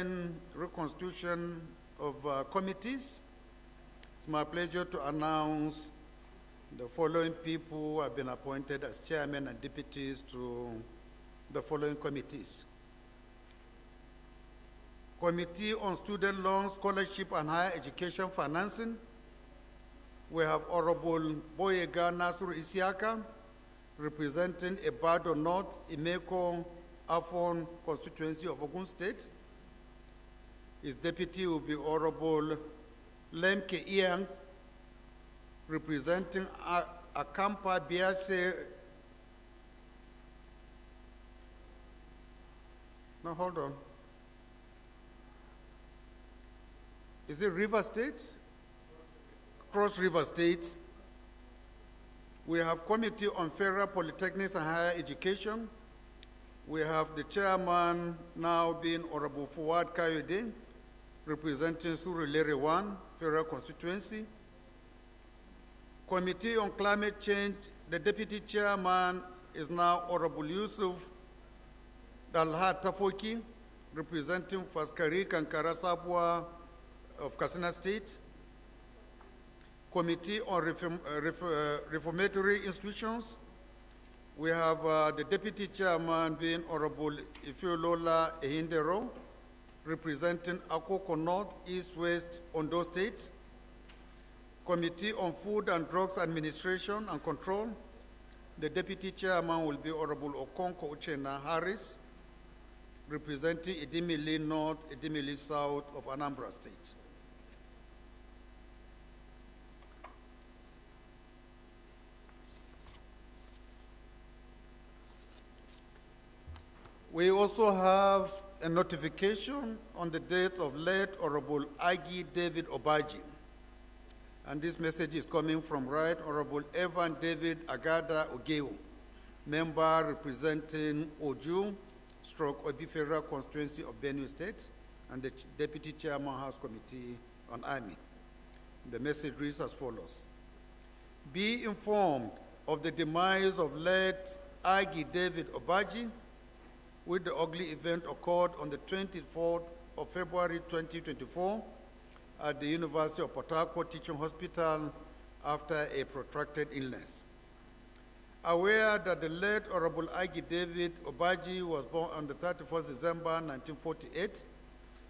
concerning reconstitution of committees, it's my pleasure to announce the following people who have been appointed as chairmen and deputies to the following committees. Committee on Student Loans, Scholarship and Higher Education Financing. We have Honorable Boyega Nasur Isiaka, representing Ebado North, Imeko, Afon constituency of Ogun State. His deputy will be Honorable Lemke Iang, representing Akampa Biase. No, hold on. Is it River State? Cross River State. We have Committee on Federal Polytechnics and Higher Education. We have the chairman now being Honorable Fuad Kayode, representing Surulere 1, Federal Constituency. Committee on Climate Change, the deputy chairman is now Honorable Yusuf Dalhat Tafoki, representing Faskarik and Karasabwa of Katsina State. Committee on Reformatory Institutions. We have the deputy chairman being Honorable Ifiolola Ehindero, representing Akoko North, East, West, Ondo State. Committee on Food and Drugs Administration and Control. The deputy chairman will be Honorable Okonko Uchena Harris, representing Idimili North, Idimili South of Anambra State. We also have a notification on the death of late Honorable Agi David Obaji. And this message is coming from Right Honorable Evan David Agada Ogeu, member representing Oju, Obi Federal Constituency of Benue State, and the Deputy Chairman House Committee on Army. The message reads as follows. Be informed of the demise of late Agi David Obaji, with the ugly event occurred on the 24th of February 2024 at the University of Port Harcourt Teaching Hospital after a protracted illness. Aware that the late Honorable Agi David Obaji was born on the 31st December 1948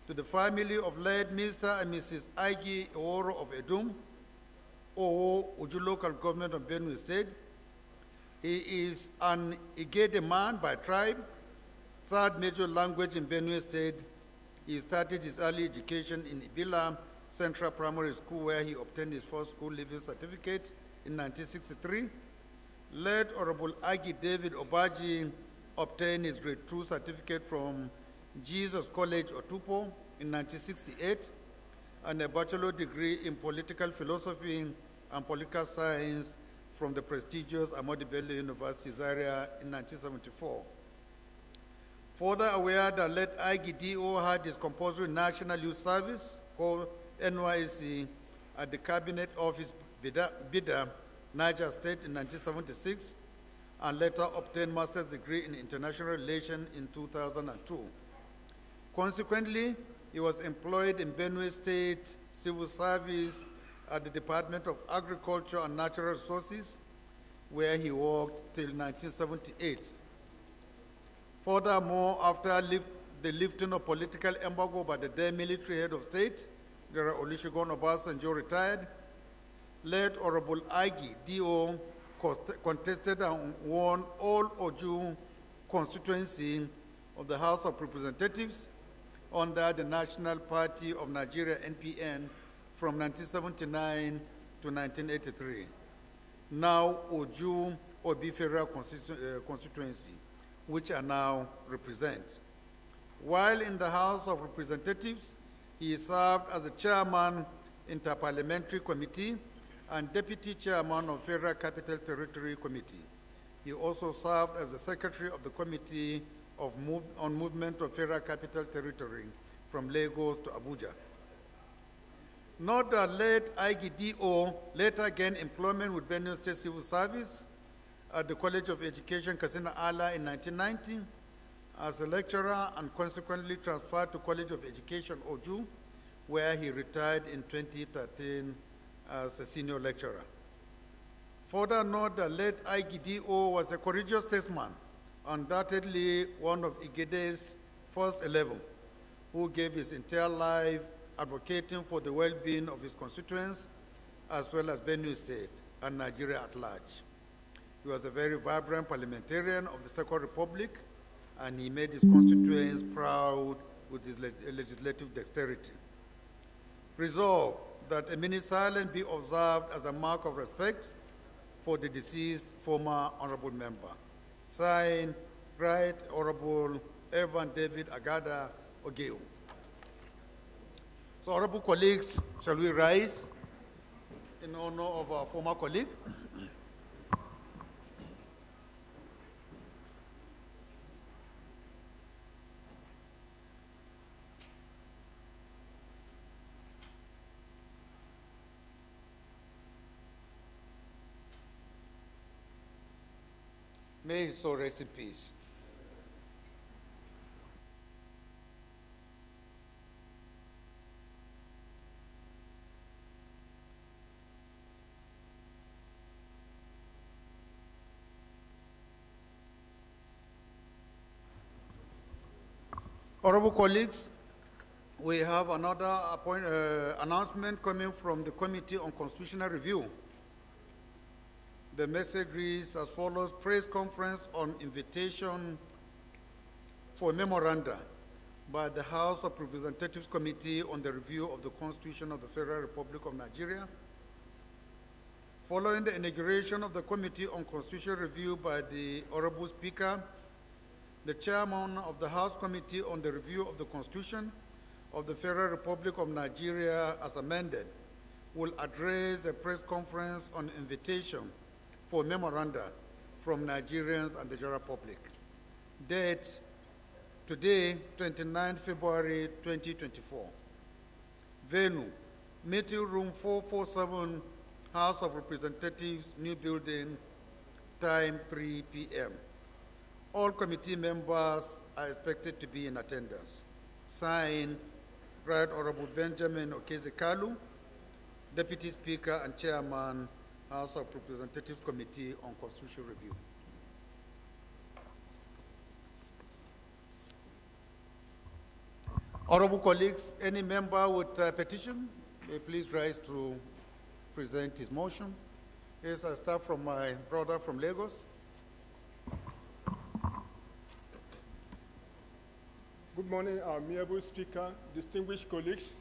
to the family of late Mr. and Mrs. Agi Oro of Edum, Owo, Uju local government of Benue State. He is an Igede man by tribe, third major language in Benue State. He started his early education in Ibila Central Primary School, where he obtained his first school leaving certificate in 1963. Late Honorable Agi David Obaji obtained his grade 2 certificate from Jesus College, Otupo in 1968, and a bachelor degree in political philosophy and political science from the prestigious Ahmadu Bello University, Zaria in 1974. Further aware that late Agi D.O. had his compulsory National Youth Service, called NYSC, at the Cabinet Office Bida, Niger State in 1976, and later obtained master's degree in international relations in 2002. Consequently, he was employed in Benue State Civil Service at the Department of Agriculture and Natural Resources, where he worked till 1978. Furthermore, after the lifting of political embargo by the then military head of state, General Olusegun Obasanjo retired. Late Honorable Agi D.O. contested and won all Oju constituency of the House of Representatives under the National Party of Nigeria, NPN, from 1979 to 1983. Now Oju Obi Federal Constituency, which I now represent. While in the House of Representatives, he served as the chairman Interparliamentary Committee and deputy chairman of Federal Capital Territory Committee. He also served as the secretary of the Committee on Movement of Federal Capital Territory from Lagos to Abuja. Note that late Igi D.O. later gained employment with Benue State Civil Service at the College of Education, Katsina Ala in 1990, as a lecturer and consequently transferred to College of Education, Oju, where he retired in 2013 as a senior lecturer. Further note that late IGDO was a courageous statesman, undoubtedly one of Igede's first 11, who gave his entire life advocating for the well-being of his constituents, as well as Benue State and Nigeria at large. He was a very vibrant parliamentarian of the Second Republic, and he made his constituents proud with his legislative dexterity. Resolved that a minute silence be observed as a mark of respect for the deceased former honorable member. Signed, Right Honorable Evan David Agada Ogeo. So, honorable colleagues, shall we rise in honor of our former colleague? May his soul rest in peace. Honorable colleagues, we have another announcement coming from the Committee on Constitutional Review. The message reads as follows: press conference on invitation for memoranda by the House of Representatives Committee on the Review of the Constitution of the Federal Republic of Nigeria. Following the inauguration of the Committee on Constitutional Review by the Honorable Speaker, the Chairman of the House Committee on the Review of the Constitution of the Federal Republic of Nigeria, as amended, will address a press conference on invitation for memoranda from Nigerians and the general public. Date, today, 29 February 2024. Venue, meeting room 447, House of Representatives, New Building, time 3 p.m. All committee members are expected to be in attendance. Signed, Right Honorable Benjamin Okezekalu, Deputy Speaker and Chairman, House of Representatives Committee on Constitutional Review. Honorable colleagues, any member with a petition, may please rise to present his motion. Yes, I start from my brother from Lagos. Good morning, our amiable speaker, distinguished colleagues.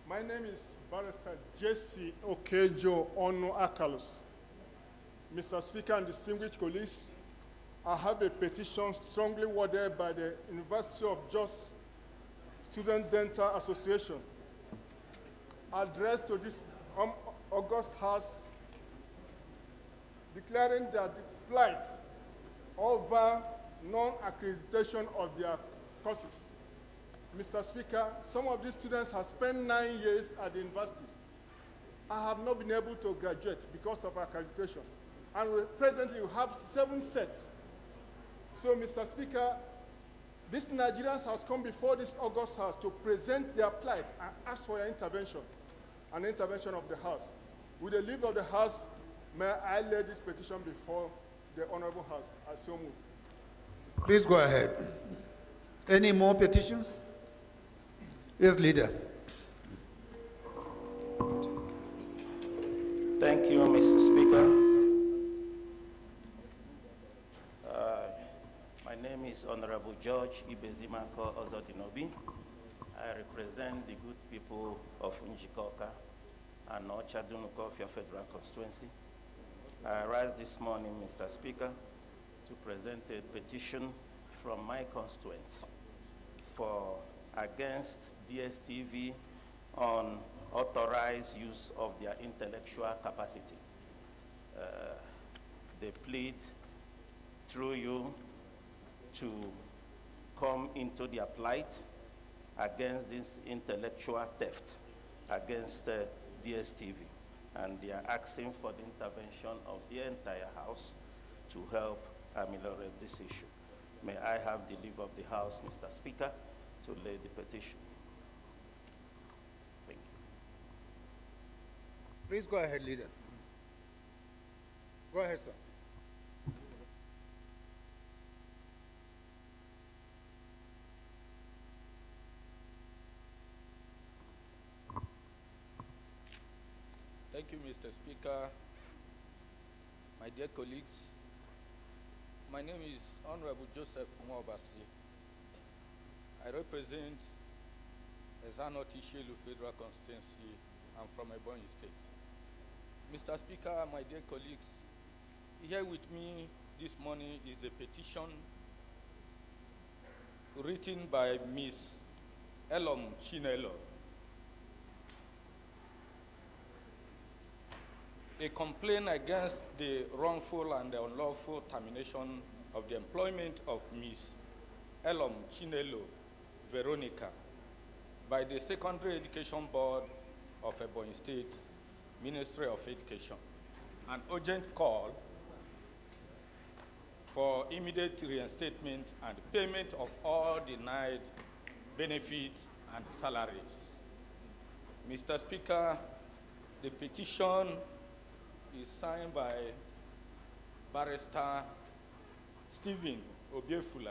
My name is Barrister Jesse Okejo Onu Akalos. Mr. Speaker and distinguished colleagues, I have a petition strongly worded by the University of Jos Student Dental Association addressed to this August House, declaring that the plight over non-accreditation of their courses. Mr. Speaker, some of these students have spent 9 years at the university. I have not been able to graduate because of accreditation. And presently we have 7 sets. So, Mr. Speaker, these Nigerians have come before this August House to present their plight and ask for your intervention, an intervention of the House. With the leave of the House, may I lay this petition before the Honorable House. I so move. Please go ahead. Any more petitions? Yes, Leader. Thank you, Mr. Speaker. My name is Honorable George Ibezimako Ozodinobi. I represent the good people of Njikoka and Ochadunukofia Federal Constituency. I rise this morning, Mr. Speaker, to present a petition from my constituents against DSTV on authorized use of their intellectual capacity. They plead through you to come into their plight against this intellectual theft against DSTV. And they are asking for the intervention of the entire House to help ameliorate this issue. May I have the leave of the House, Mr. Speaker, to lay the petition. Thank you. Please go ahead, Leader. Go ahead, sir. Thank you, Mr. Speaker. My dear colleagues, my name is Honorable Joseph Mwabasi. I represent Ezanoti Shelu Federal Constituency. I'm from Ebonyi State. Mr. Speaker, my dear colleagues, here with me this morning is a petition written by Ms. Elom Chinelo, a complaint against the wrongful and the unlawful termination of the employment of Ms. Elom Chinelo Veronica by the Secondary Education Board of Ebonyi State Ministry of Education. An urgent call for immediate reinstatement and payment of all denied benefits and salaries. Mr. Speaker, the petition is signed by Barrister Stephen Obiefula.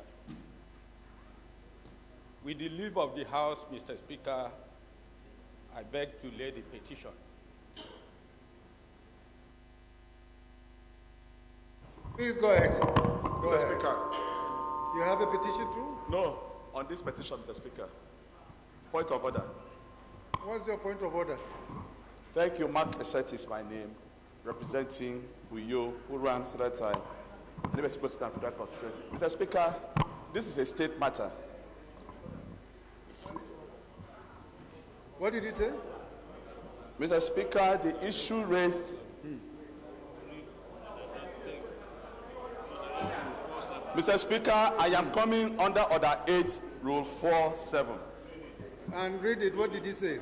With the leave of the House, Mr. Speaker, I beg to lay the petition. Please go ahead. Mr. Speaker. You have a petition too? No, on this petition, Mr. Speaker. Point of order. What's your point of order? Thank you. Mark Esset is my name, representing Uyo, who runs that time. Federal Constituency. Mr. Speaker, this is a state matter. What did he say? Mr. Speaker, the issue raised. Mr. Speaker, I am coming under Order 8, Rule 4.7. And read it. What did he say?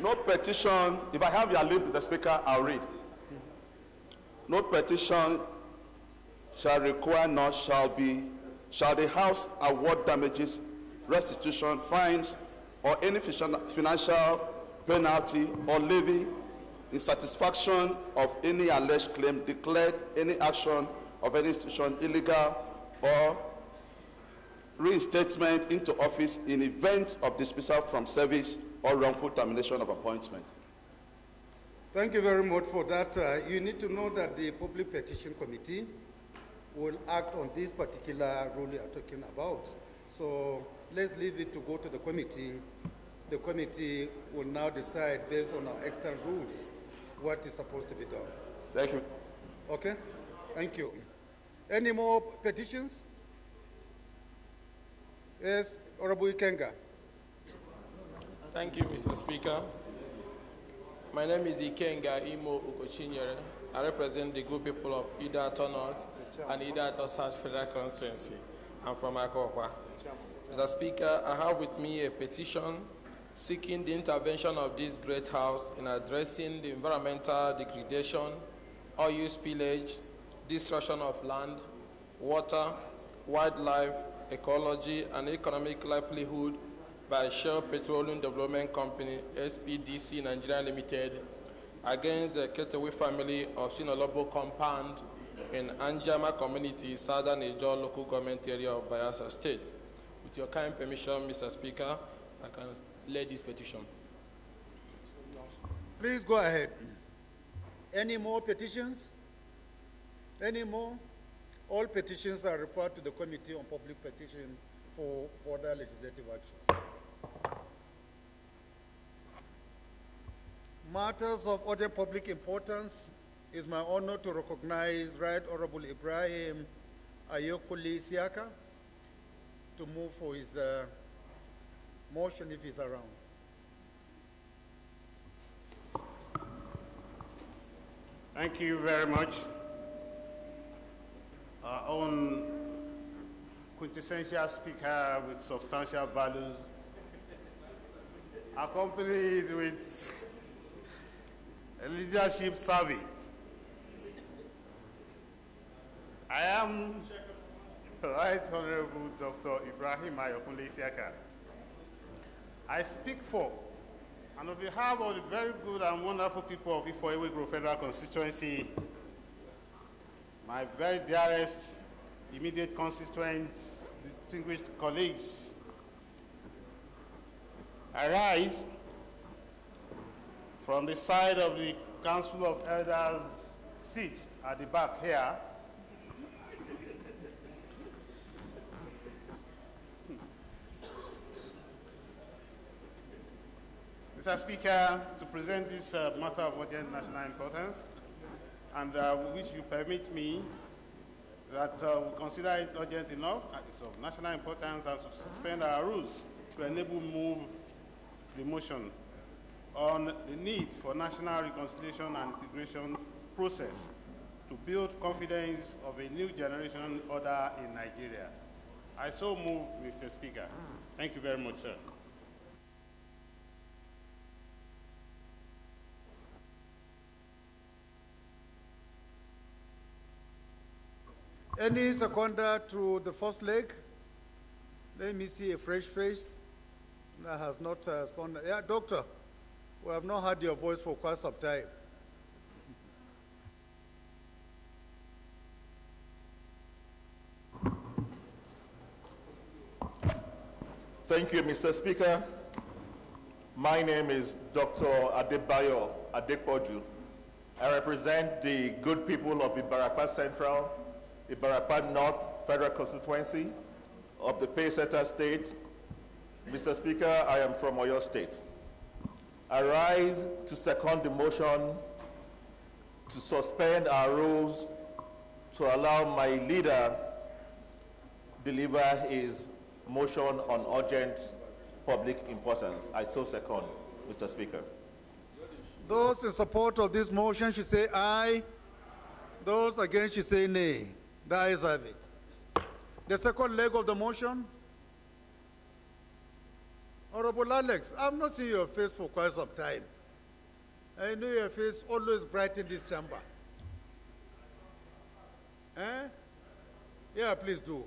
No petition. If I have your leave, Mr. Speaker, I'll read. No petition shall require nor shall the House award damages, restitution, fines, or any financial penalty or levy in satisfaction of any alleged claim, declared any action of any institution illegal, or reinstatement into office in event of dismissal from service or wrongful termination of appointment. Thank you very much for that. You need to know that the Public Petition Committee will act on this particular rule you are talking about. So let's leave it to go to the committee. The committee will now decide based on our extant rules what is supposed to be done. Thank you. Okay? Thank you. Any more petitions? Yes, Honorable Ikenga. Thank you, Mr. Speaker. My name is Ikenga Imo Ukochinyere. I represent the good people of Idato North and Idato South Federal Constituency. I'm from Akokwa. Mr. Speaker, I have with me a petition seeking the intervention of this great house in addressing the environmental degradation, oil spillage, destruction of land, water, wildlife, ecology, and economic livelihood by Shell Petroleum Development Company, SPDC Nigeria Limited, against the Ketewe family of Sinolobo compound in Anjama community, Southern Ijaw local government area of Bayelsa State. With your kind permission, Mr. Speaker, I can lay this petition. Please go ahead. Any more petitions? Any more? All petitions are referred to the Committee on Public Petition for further legislative actions. Matters of other public importance, is my honor to recognize Right Honorable Ibrahim Ayokuli Siaka to move for his motion if he's around. Thank you very much. Our own quintessential speaker with substantial values, accompanied with a leadership savvy. I am Right Honorable Dr. Ibrahim Ayokunle Isiaka. I speak for and on behalf of the very good and wonderful people of Ifo-Ewegro Federal Constituency, my very dearest immediate constituents, distinguished colleagues, I rise from the side of the Council of Elders seat at the back here Mr. Speaker, to present this matter of urgent national importance, and which you permit me that we consider it urgent enough, it's of national importance, and to suspend our rules to enable move the motion on the need for national reconciliation and integration process to build confidence of a new generation order in Nigeria. I so move, Mr. Speaker. Thank you very much, sir. Any seconder to the first leg? Let me see a fresh face that has not responded. Yeah, doctor, we have not heard your voice for quite some time. Thank you, Mr. Speaker. My name is Dr. Adebayo Adepoju. I represent the good people of Ibarapa Central, Ibarapa North Federal Constituency of the Payseta State. Mr. Speaker, I am from Oyo State. I rise to second the motion to suspend our rules to allow my leader deliver his motion on urgent public importance. I so second, Mr. Speaker. Those in support of this motion should say aye. Those against should say nay. The ayes have it. The second leg of the motion. Honorable Alex, I've not seen your face for quite some time. I know your face always bright in this chamber. Eh? Yeah, please do.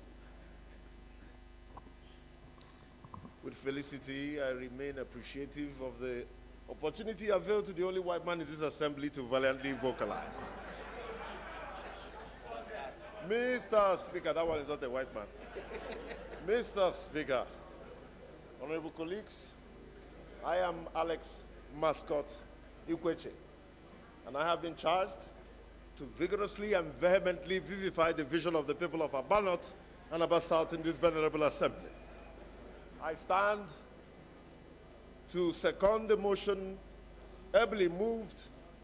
With felicity, I remain appreciative of the opportunity availed to the only white man in this assembly to valiantly vocalize. Mr. Speaker, that one is not a white man. Mr. Speaker, honorable colleagues, I am Alex Mascot Ikweche, and I have been charged to vigorously and vehemently vivify the vision of the people of Aba North and Aba South in this venerable assembly. I stand to second the motion ably moved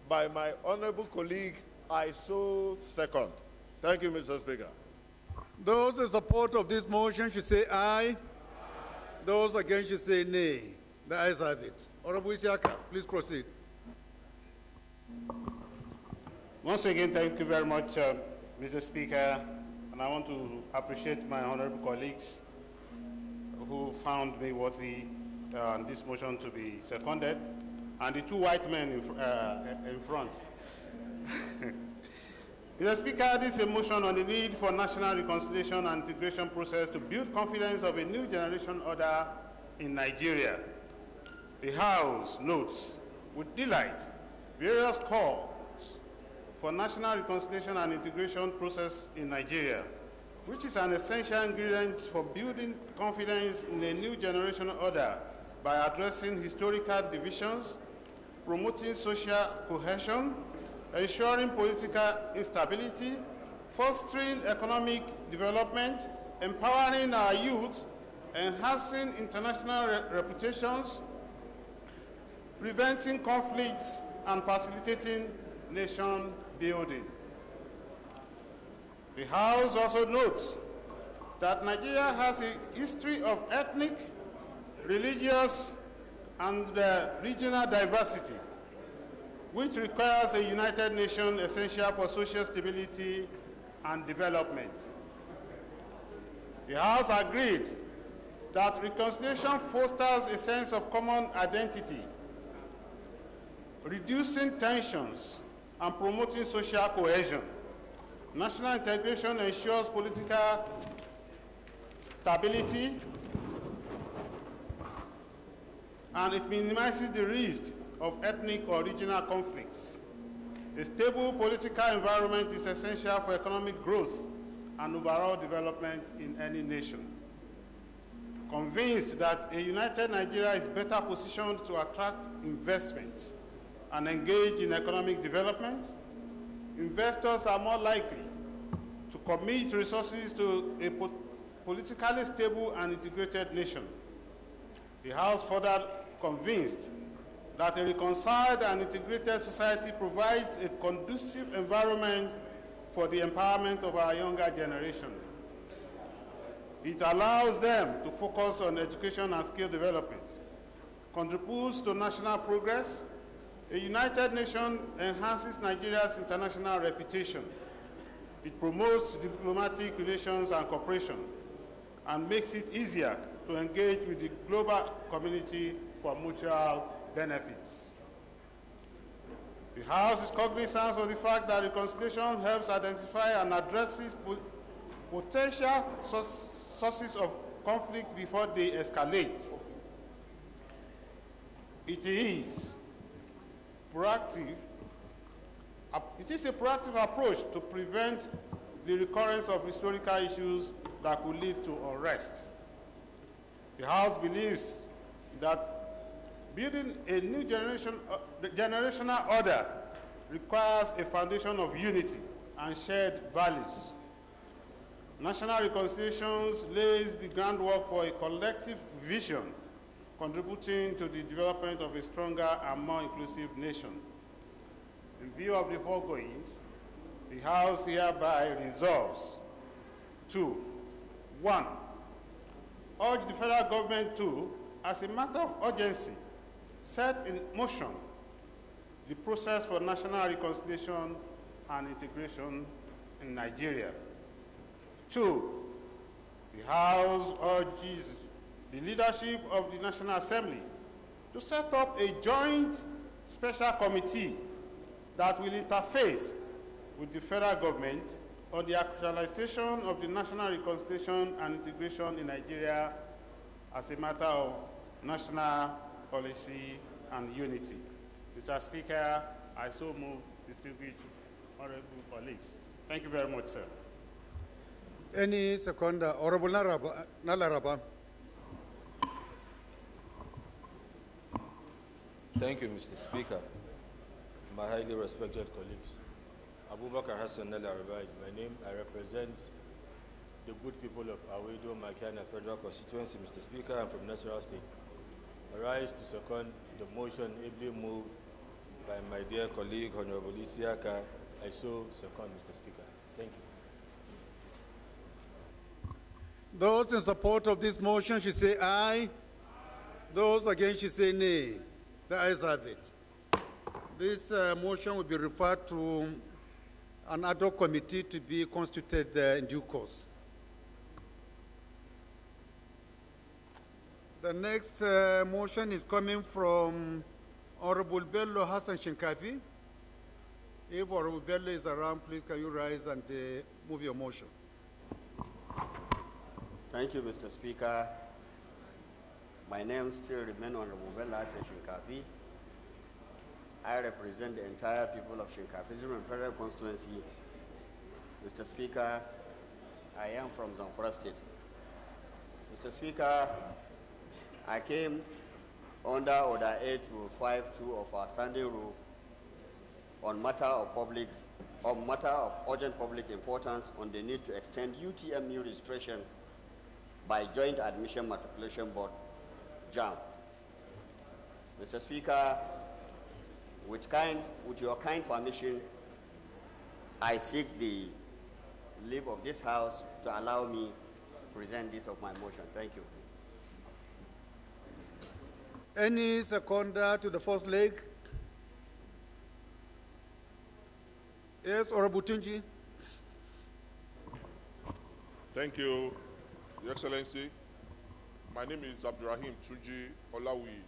by my honorable colleague. I so second. Thank you, Mr. Speaker. Those in support of this motion should say aye. Those against should say nay. The ayes have it. Honorable Isiaka, please proceed. Once again, thank you very much, Mr. Speaker, and I want to appreciate my honorable colleagues who found me worthy this motion to be seconded, and the two white men in front. Mr. Speaker, this is a motion on the need for national reconciliation and integration process to build confidence of a new generation order in Nigeria. The House notes with delight various calls for national reconciliation and integration process in Nigeria, which is an essential ingredient for building confidence in a new generation order by addressing historical divisions, promoting social cohesion, ensuring political instability, fostering economic development, empowering our youth, enhancing international reputations, preventing conflicts, and facilitating nation building. The House also notes that Nigeria has a history of ethnic, religious, and regional diversity, which requires a united nation essential for social stability and development. The House agreed that reconciliation fosters a sense of common identity, reducing tensions and promoting social cohesion. National integration ensures political stability, and it minimizes the risk of ethnic or regional conflicts. A stable political environment is essential for economic growth and overall development in any nation. Convinced that a united Nigeria is better positioned to attract investments and engage in economic development, investors are more likely to commit resources to a politically stable and integrated nation. The House further convinced that a reconciled and integrated society provides a conducive environment for the empowerment of our younger generation. It allows them to focus on education and skill development, contributes to national progress. A united nation enhances Nigeria's international reputation. It promotes diplomatic relations and cooperation, and makes it easier to engage with the global community for mutual benefits. The House is cognizant of the fact that reconciliation helps identify and addresses potential sources of conflict before they escalate. It is a proactive approach to prevent the recurrence of historical issues that could lead to unrest. The House believes that building a new generational order requires a foundation of unity and shared values. National reconciliation lays the groundwork for a collective vision contributing to the development of a stronger and more inclusive nation. In view of the foregoings, the House hereby resolves to, 1, urge the federal government to, as a matter of urgency, set in motion the process for national reconciliation and integration in Nigeria. 2, the House urges the leadership of the National Assembly to set up a joint special committee that will interface with the federal government on the actualization of the national reconciliation and integration in Nigeria as a matter of national policy and unity. Mr. Speaker, I so move, distinguished honorable colleagues. Thank you very much, sir. Any second, Honorable Nalaraba. Thank you, Mr. Speaker. My highly respected colleagues. Abubakar Hassan Nalaraba is my name. I represent the good people of Awedo, Makiana Federal Constituency, Mr. Speaker. I'm from Nasarawa State. I rise to second the motion ably moved by my dear colleague, Honorable Isiaka. I so second, Mr. Speaker. Thank you. Those in support of this motion should say aye. Those against should say nay. The ayes have it. This motion will be referred to an ad hoc committee to be constituted in due course. The next motion is coming from Honorable Bello Hassan Shinkafi. If Honorable Bello is around, please can you rise and move your motion. Thank you, Mr. Speaker. My name still remains Honorable Bello Hassan Shinkafi. I represent the entire people of Shinkafi Federal Constituency. Mr. Speaker, I am from Zamfara State. Mr. Speaker, I came under Order 8252 of our standing rule on matter of urgent public importance on the need to extend UTME registration by Joint Admission Matriculation Board, JAM. Mr. Speaker, with your kind permission, I seek the leave of this House to allow me to present this of my motion. Thank you. Any seconder to the first leg? Yes, Honorable Tunji. Thank you, Your Excellency. My name is Abdurrahim Tunji Olawi.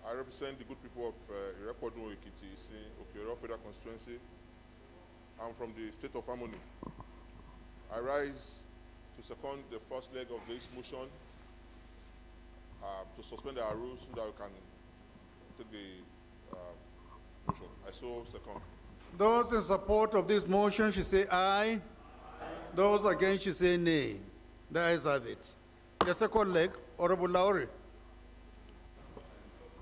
I represent the good people of Irekodun Ekiti in Okeoro Federal Constituency. I'm from the state of Harmony. I rise to second the first leg of this motion, to suspend our rules so that we can take the motion. I so second. Those in support of this motion should say aye. Those against should say nay. The ayes have it. The second leg, Honorable Lowry.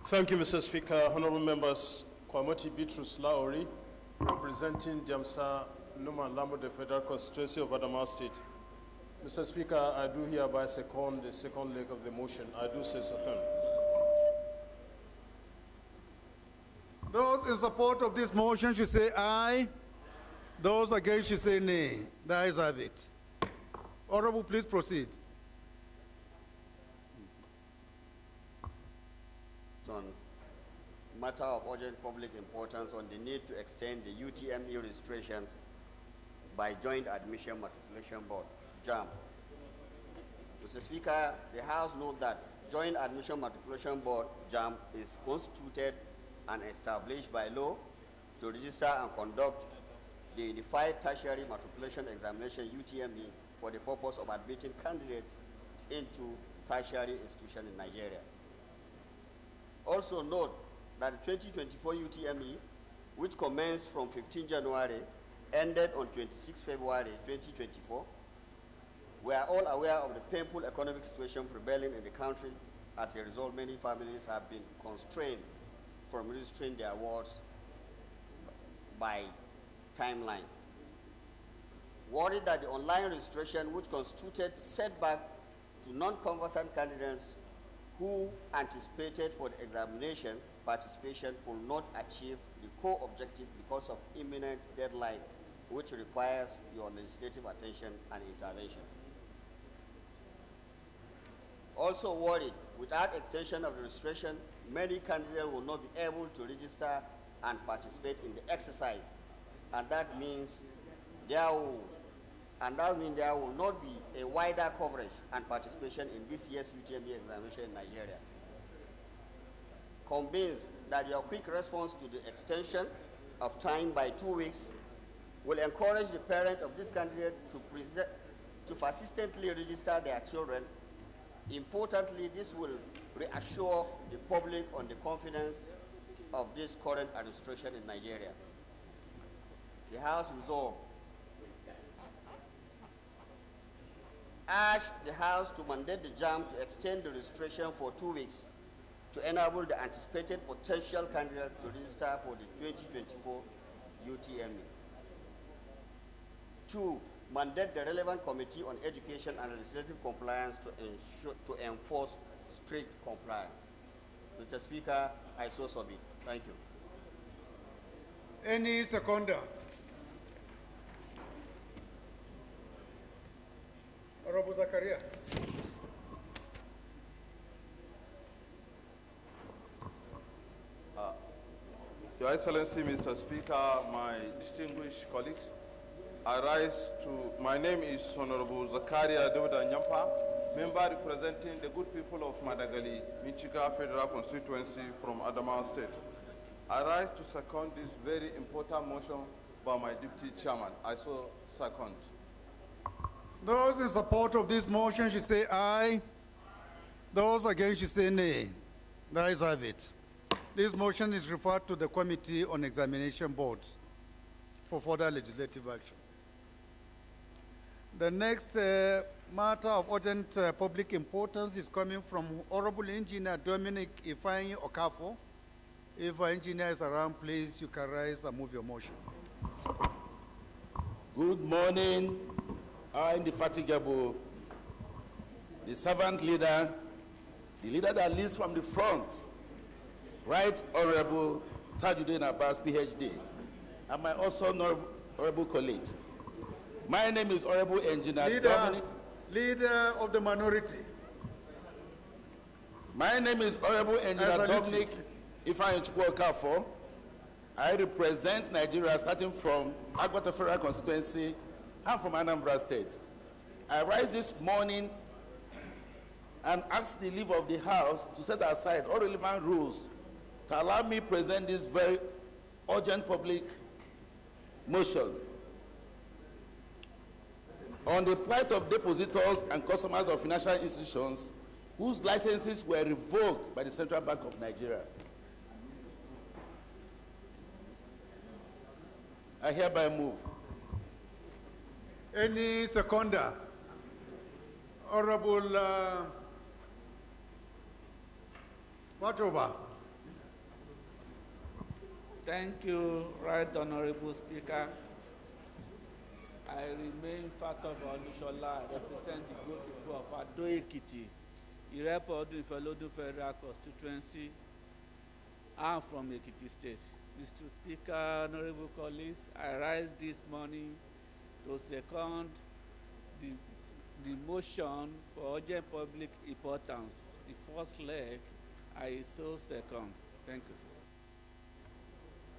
Thank you, Mr. Speaker. Honorable members, Kwamoti Bitrus Lowry, representing Jamsa Numan Lambo, the Federal Constituency of Adamawa State. Mr. Speaker, I do hereby second the second leg of the motion. I do say second. Those in support of this motion should say aye. Those against should say nay. The ayes have it. Honorable, please proceed. On matter of urgent public importance on the need to extend the UTME registration by Joint Admission Matriculation Board, JAM. Mr. Speaker, the House notes that Joint Admission Matriculation Board, JAM, is constituted and established by law to register and conduct the Unified Tertiary Matriculation Examination, UTME, for the purpose of admitting candidates into tertiary institutions in Nigeria. Also note that the 2024 UTME, which commenced from 15 January, ended on 26 February 2024. We are all aware of the painful economic situation prevailing in the country. As a result, many families have been constrained from registering their wards by timeline. Worried that the online registration, which constituted setback to non-conversant candidates who anticipated for the examination participation, could not achieve the core objective because of imminent deadline, which requires your legislative attention and intervention. Also worried, without extension of the registration, many candidates will not be able to register and participate in the exercise, and that means there will not be a wider coverage and participation in this year's UTME examination in Nigeria. Convinced that your quick response to the extension of time by 2 weeks will encourage the parent of this candidate to persistently register their children. Importantly, this will reassure the public on the confidence of this current administration in Nigeria. The House resolved urge the House to mandate the JAM to extend the registration for 2 weeks to enable the anticipated potential candidates to register for the 2024 UTME. 2, mandate the relevant Committee on Education and Legislative Compliance to enforce strict compliance. Mr. Speaker, I so submit. Thank you. Any seconder? Honorable Zakaria. Your Excellency, Mr. Speaker, my distinguished colleagues, my name is Honorable Zakaria David Nyampa, member representing the good people of Madagali, Michigan Federal Constituency from Adamawa State. I rise to second this very important motion by my deputy chairman. I so second. Those in support of this motion should say aye. Those against should say nay. The ayes have it. This motion is referred to the Committee on Examination Boards for further legislative action. The next matter of urgent public importance is coming from Honorable Engineer Dominic Ifeanyi Okafo. If our engineer is around, please, you can rise and move your motion. Good morning. I'm indefatigable, the servant leader, the leader that leads from the front, Right Honorable Tajuddin Abbas, PhD, and my also honorable colleagues. My name is Honorable Engineer Dominic. Leader of the minority. My name is Honorable Engineer Dominic Ifeanyi Okafo. I represent Nigeria starting from Agbata Federal Constituency. I'm from Anambra State. I rise this morning and ask the leave of the House to set aside all relevant rules to allow me present this very urgent public motion. on the plight of depositors and customers of financial institutions whose licenses were revoked by the Central Bank of Nigeria. I hereby move. Any seconder? Honorable Watoba. Thank you, Right Honorable Speaker. I remain Fatov Olushola. I represent the good people of Ado Ekiti, Irepo Odun Ifelodun Federal Constituency. I'm from Ekiti State. Mr. Speaker, honorable colleagues, I rise this morning to second the motion for urgent public importance. The first leg, I so second. Thank you, sir.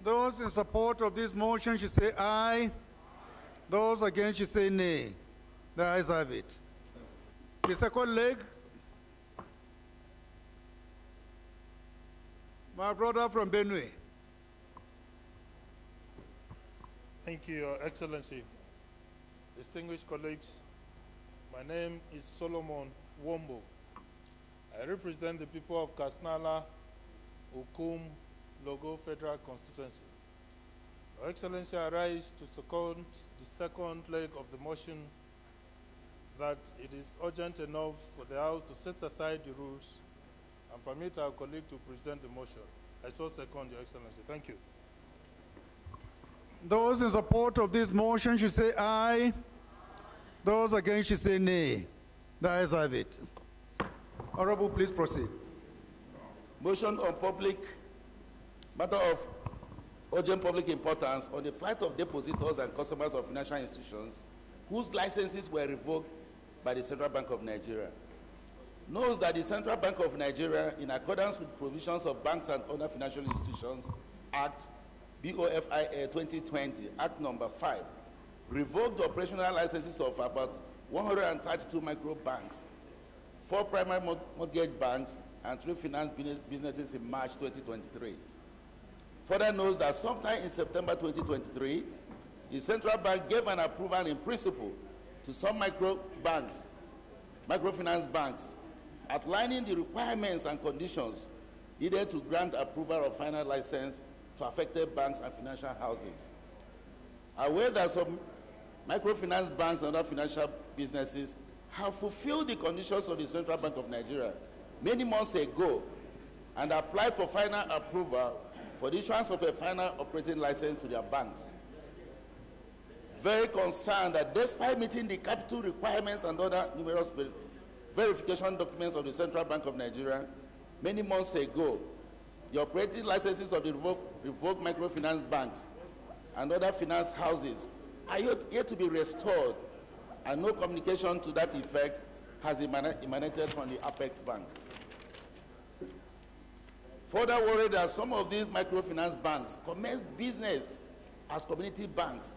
Those in support of this motion should say aye. Those against should say nay. The ayes have it. The second leg. My brother from Benue. Thank you, Your Excellency. Distinguished colleagues, my name is Solomon Wombo. I represent the people of Kasnala, Ukum, Logo Federal Constituency. Your Excellency, I rise to second the second leg of the motion that it is urgent enough for the House to set aside the rules and permit our colleague to present the motion. I so second, Your Excellency. Thank you. Those in support of this motion should say aye. Those against should say nay. The ayes have it. Honorable, please proceed. Motion on matter of urgent public importance on the plight of depositors and customers of financial institutions whose licenses were revoked by the Central Bank of Nigeria. Knows that the Central Bank of Nigeria, in accordance with provisions of Banks and Other Financial Institutions Act, BOFIA 2020, Act number 5, revoked the operational licenses of about 132 micro banks, 4 primary mortgage banks, and 3 finance businesses in March 2023. Further knows that sometime in September 2023, the Central Bank gave an approval in principle to some microfinance banks, outlining the requirements and conditions needed to grant approval of final license to affected banks and financial houses. Aware that some microfinance banks and other financial businesses have fulfilled the conditions of the Central Bank of Nigeria many months ago and applied for final approval for the issuance of a final operating license to their banks. Very concerned that despite meeting the capital requirements and other numerous verification documents of the Central Bank of Nigeria many months ago, the operating licenses of the revoked microfinance banks and other finance houses are yet to be restored, and no communication to that effect has emanated from the Apex Bank. Further worried that some of these microfinance banks commence business as community banks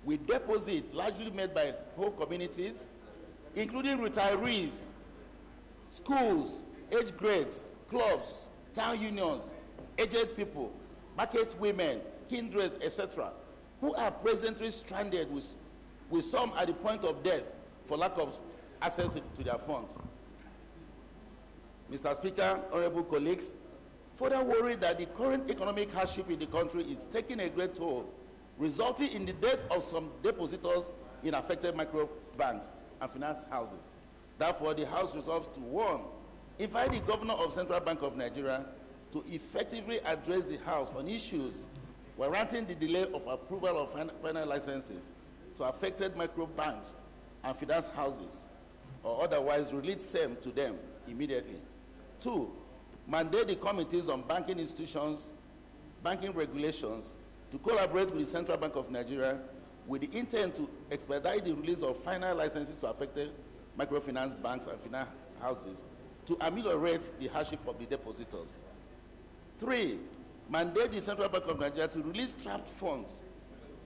with deposits largely made by whole communities, including retirees, schools, age grades, clubs, town unions, aged people, market women, kindreds, etc., who are presently stranded with some at the point of death for lack of access to their funds. Mr. Speaker, honorable colleagues, further worried that the current economic hardship in the country is taking a great toll, resulting in the death of some depositors in affected micro banks and finance houses. Therefore, the House resolves to, 1, invite the Governor of Central Bank of Nigeria to effectively address the House on issues warranting the delay of approval of final licenses to affected micro banks and finance houses, or otherwise release same to them immediately. 2, mandate the committees on banking institutions, banking regulations, to collaborate with the Central Bank of Nigeria with the intent to expedite the release of final licenses to affected microfinance banks and finance houses to ameliorate the hardship of the depositors. 3, mandate the Central Bank of Nigeria to release trapped funds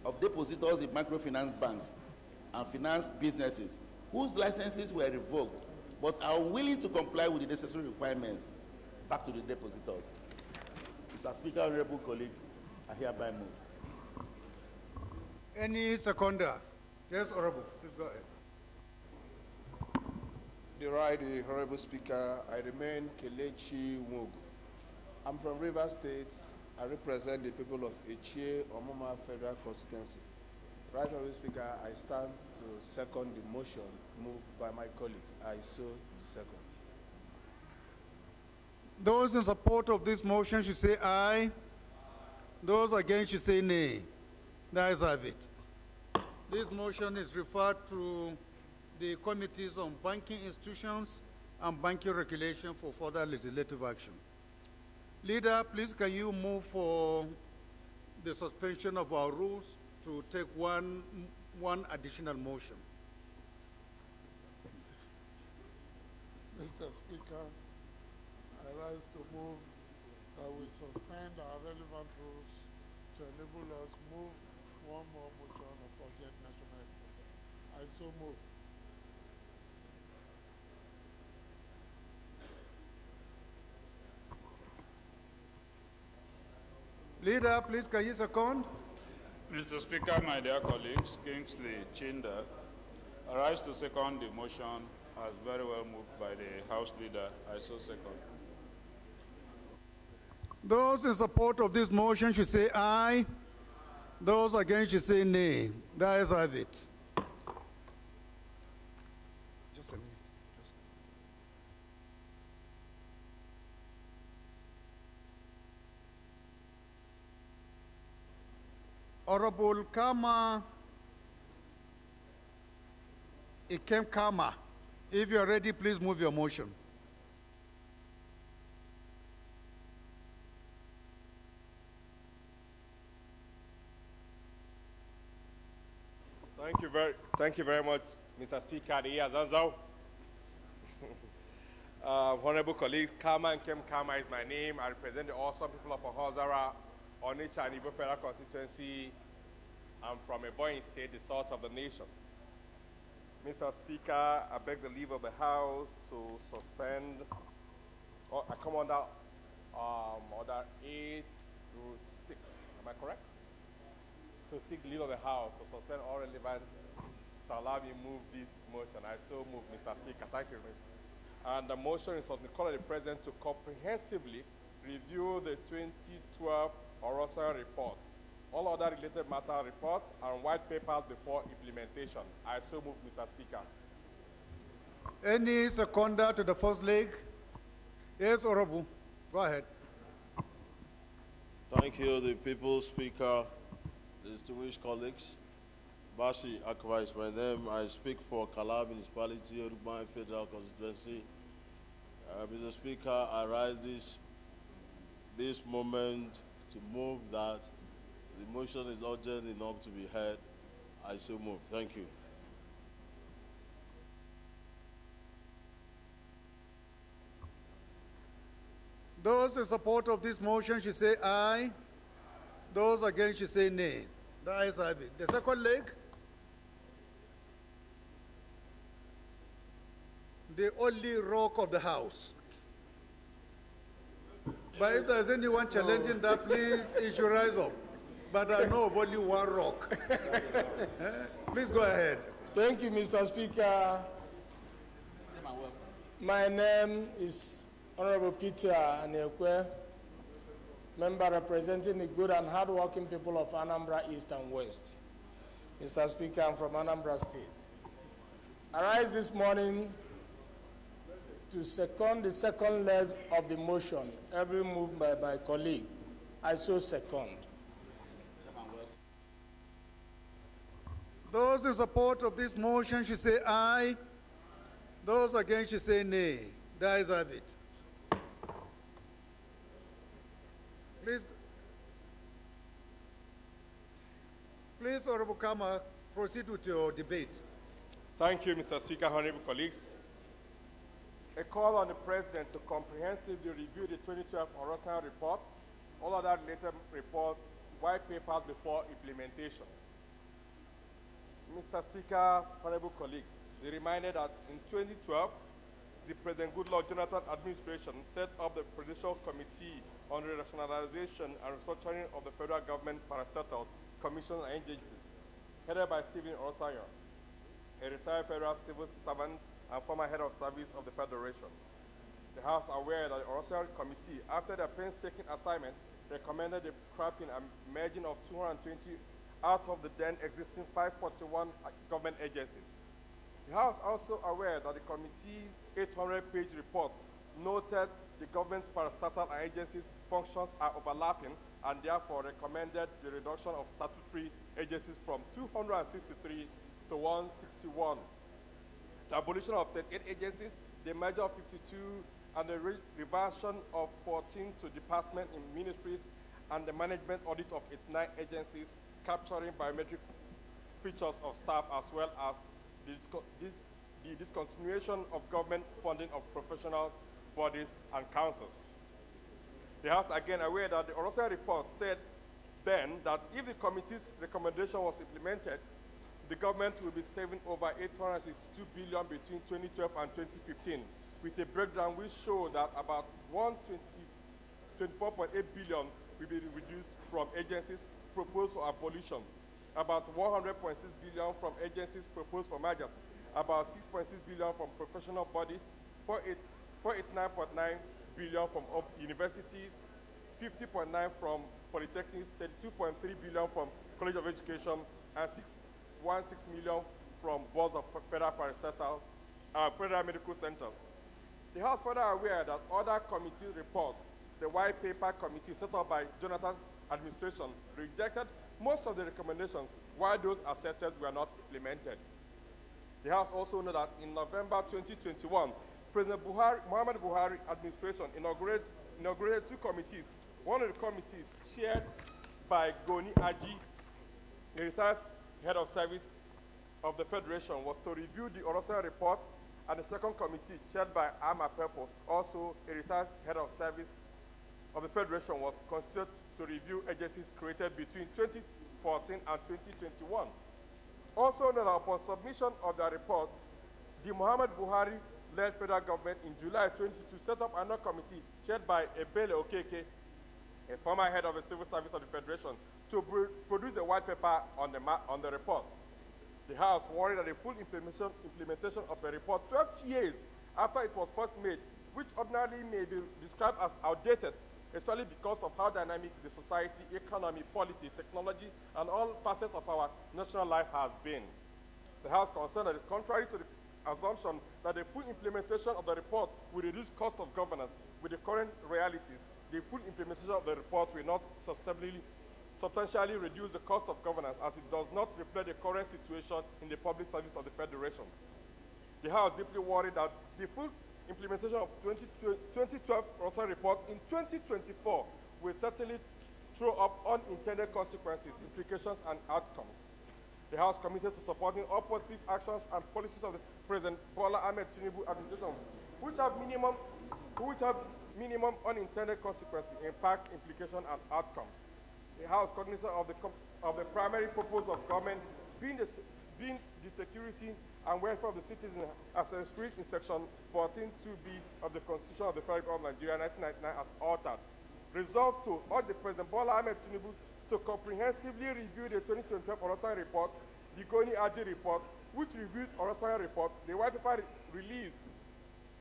of depositors in microfinance banks and finance businesses whose licenses were revoked but are unwilling to comply with the necessary requirements back to the depositors. Mr. Speaker, honorable colleagues, I hereby move. Any seconder? Yes, honorable. Please go ahead. The right, the Honorable Speaker. I remain Kelechi Wogu. I'm from Rivers State. I represent the people of Echie Omoma Federal Constituency. Right, Honorable Speaker, I stand to second the motion moved by my colleague. I so second. Those in support of this motion should say aye. Those against should say nay. The ayes have it. This motion is referred to the Committees on Banking Institutions and Banking Regulation for further legislative action. Leader, please can you move for the suspension of our rules to take one additional motion? Mr. Speaker, I rise to move that we suspend our relevant rules to enable us move one more motion of urgent national importance. I so move. Leader, please can you second? Mr. Speaker, my dear colleagues, Kingsley Chinda, I rise to second the motion as very well moved by the House Leader. I so second. Those in support of this motion should say aye. Those against should say nay. The ayes have it. Just a minute. Honorable Kama Ikem Kama, if you are ready, please move your motion. Thank you very much, Mr. Speaker. Honorable colleagues, Kama and Kem Kama is my name. I represent the awesome people of Ahozara, Onitsha and Igbo Federal Constituency. I'm from a boy state, the south of the nation. Mr. Speaker, I beg the leave of the House to suspend, I come under order 8 through 6. Am I correct? To seek leave of the House to suspend all relevant to allow me move this motion. I so move, Mr. Speaker. Thank you. And the motion is on the call of the President to comprehensively review the 2012 Orosan report, all other related matter reports, and white papers before implementation. I so move, Mr. Speaker. Any seconder to the first leg? Yes, Honorable. Go ahead. Thank you, the People's Speaker, distinguished colleagues. Bashi Akwa is my name. I speak for Kala Municipality, Urban Federal Constituency. Mr. Speaker, I rise this moment to move that the motion is urgent enough to be heard. I so move. Thank you. Those in support of this motion should say aye. Those against should say nay. The ayes have it. The second leg. The only rock of the House. But if there's anyone challenging that, please, it should rise up. But I know of only one rock. Please go ahead. Thank you, Mr. Speaker. My name is Honorable Peter Anekwe, member representing the good and hard-working people of Anambra East and West. Mr. Speaker, I'm from Anambra State. I rise this morning to second the second leg of the motion, every moved by my colleague. I so second. Those in support of this motion should say aye. Those against should say nay. The ayes have it. Please, Honorable Kama, proceed with your debate. Thank you, Mr. Speaker, honorable colleagues. A call on the President to comprehensively review the 2012 Orosan report, all other related reports, white papers before implementation. Mr. Speaker, honorable colleagues, be reminded that in 2012, the President Goodluck Jonathan administration set up the Presidential Committee on the Rationalization and Restructuring of the Federal Government Parastatals, Commissions and Agencies, headed by Stephen Orosanyo, a retired federal civil servant and former head of service of the Federation. The House are aware that the Oral Committee, after their painstaking assignment, recommended the scrapping and merging of 220 out of the then existing 541 government agencies. The House also aware that the committee's 800-page report noted the government parastatal and agencies' functions are overlapping and therefore recommended the reduction of statutory agencies from 263 to 161. The abolition of 38 agencies, the merger of 52, and the reversion of 14 to department in ministries, and the management audit of 89 agencies, capturing biometric features of staff, as well as the discontinuation of government funding of professional bodies and councils. The House again aware that the Oral report said then that if the committee's recommendation was implemented, the government will be saving over 862 billion between 2012 and 2015, with a breakdown which showed that about 24.8 billion will be reduced from agencies proposed for abolition, about 100.6 billion from agencies proposed for mergers, about 6.6 billion from professional bodies, 489.9 billion from universities, 50.9 from polytechnics, 32.3 billion from College of Education, and 616 million from boards of federal federal medical centers. The House further aware that other committee reports, the White Paper Committee set up by Jonathan administration, rejected most of the recommendations, while those accepted were not implemented. The House also knows that in November 2021, President Muhammad Buhari administration inaugurated two committees. One of the committees, chaired by Goni Aji, the retired head of service of the Federation, was to review the Orosai report, and the second committee, chaired by Ama Pepo, also a retired head of service of the Federation, was constituted to review agencies created between 2014 and 2021. Also known upon submission of the report, the Muhammad Buhari-led federal government in July 22 set up another committee chaired by Ebele Okeke, a former head of the civil service of the Federation, to produce a white paper on the reports. The House worried that the full implementation of a report 12 years after it was first made, which ordinarily may be described as outdated, especially because of how dynamic the society, economy, politics, technology, and all facets of our national life has been. The House concerned that, contrary to the assumption that the full implementation of the report will reduce cost of governance with the current realities, the full implementation of the report will not substantially reduce the cost of governance, as it does not reflect the current situation in the public service of the Federation. The House deeply worried that the full implementation of 2012 Russell report in 2024 will certainly throw up unintended consequences, implications, and outcomes. The House committed to supporting all positive actions and policies of the President Bola Ahmed Tinubu administration, which have minimum unintended consequences, impact, implications, and outcomes. The House cognizant of the primary purpose of government being the security and welfare of the citizen, as enshrined in Section 14(2)(b) of the Constitution of the Federal Government of Nigeria 1999 as altered, resolved to urge the President Bola Ahmed Tinubu to comprehensively review the 2012 Orosai report, the Goni Aji report, which reviewed Orosai report, the white paper released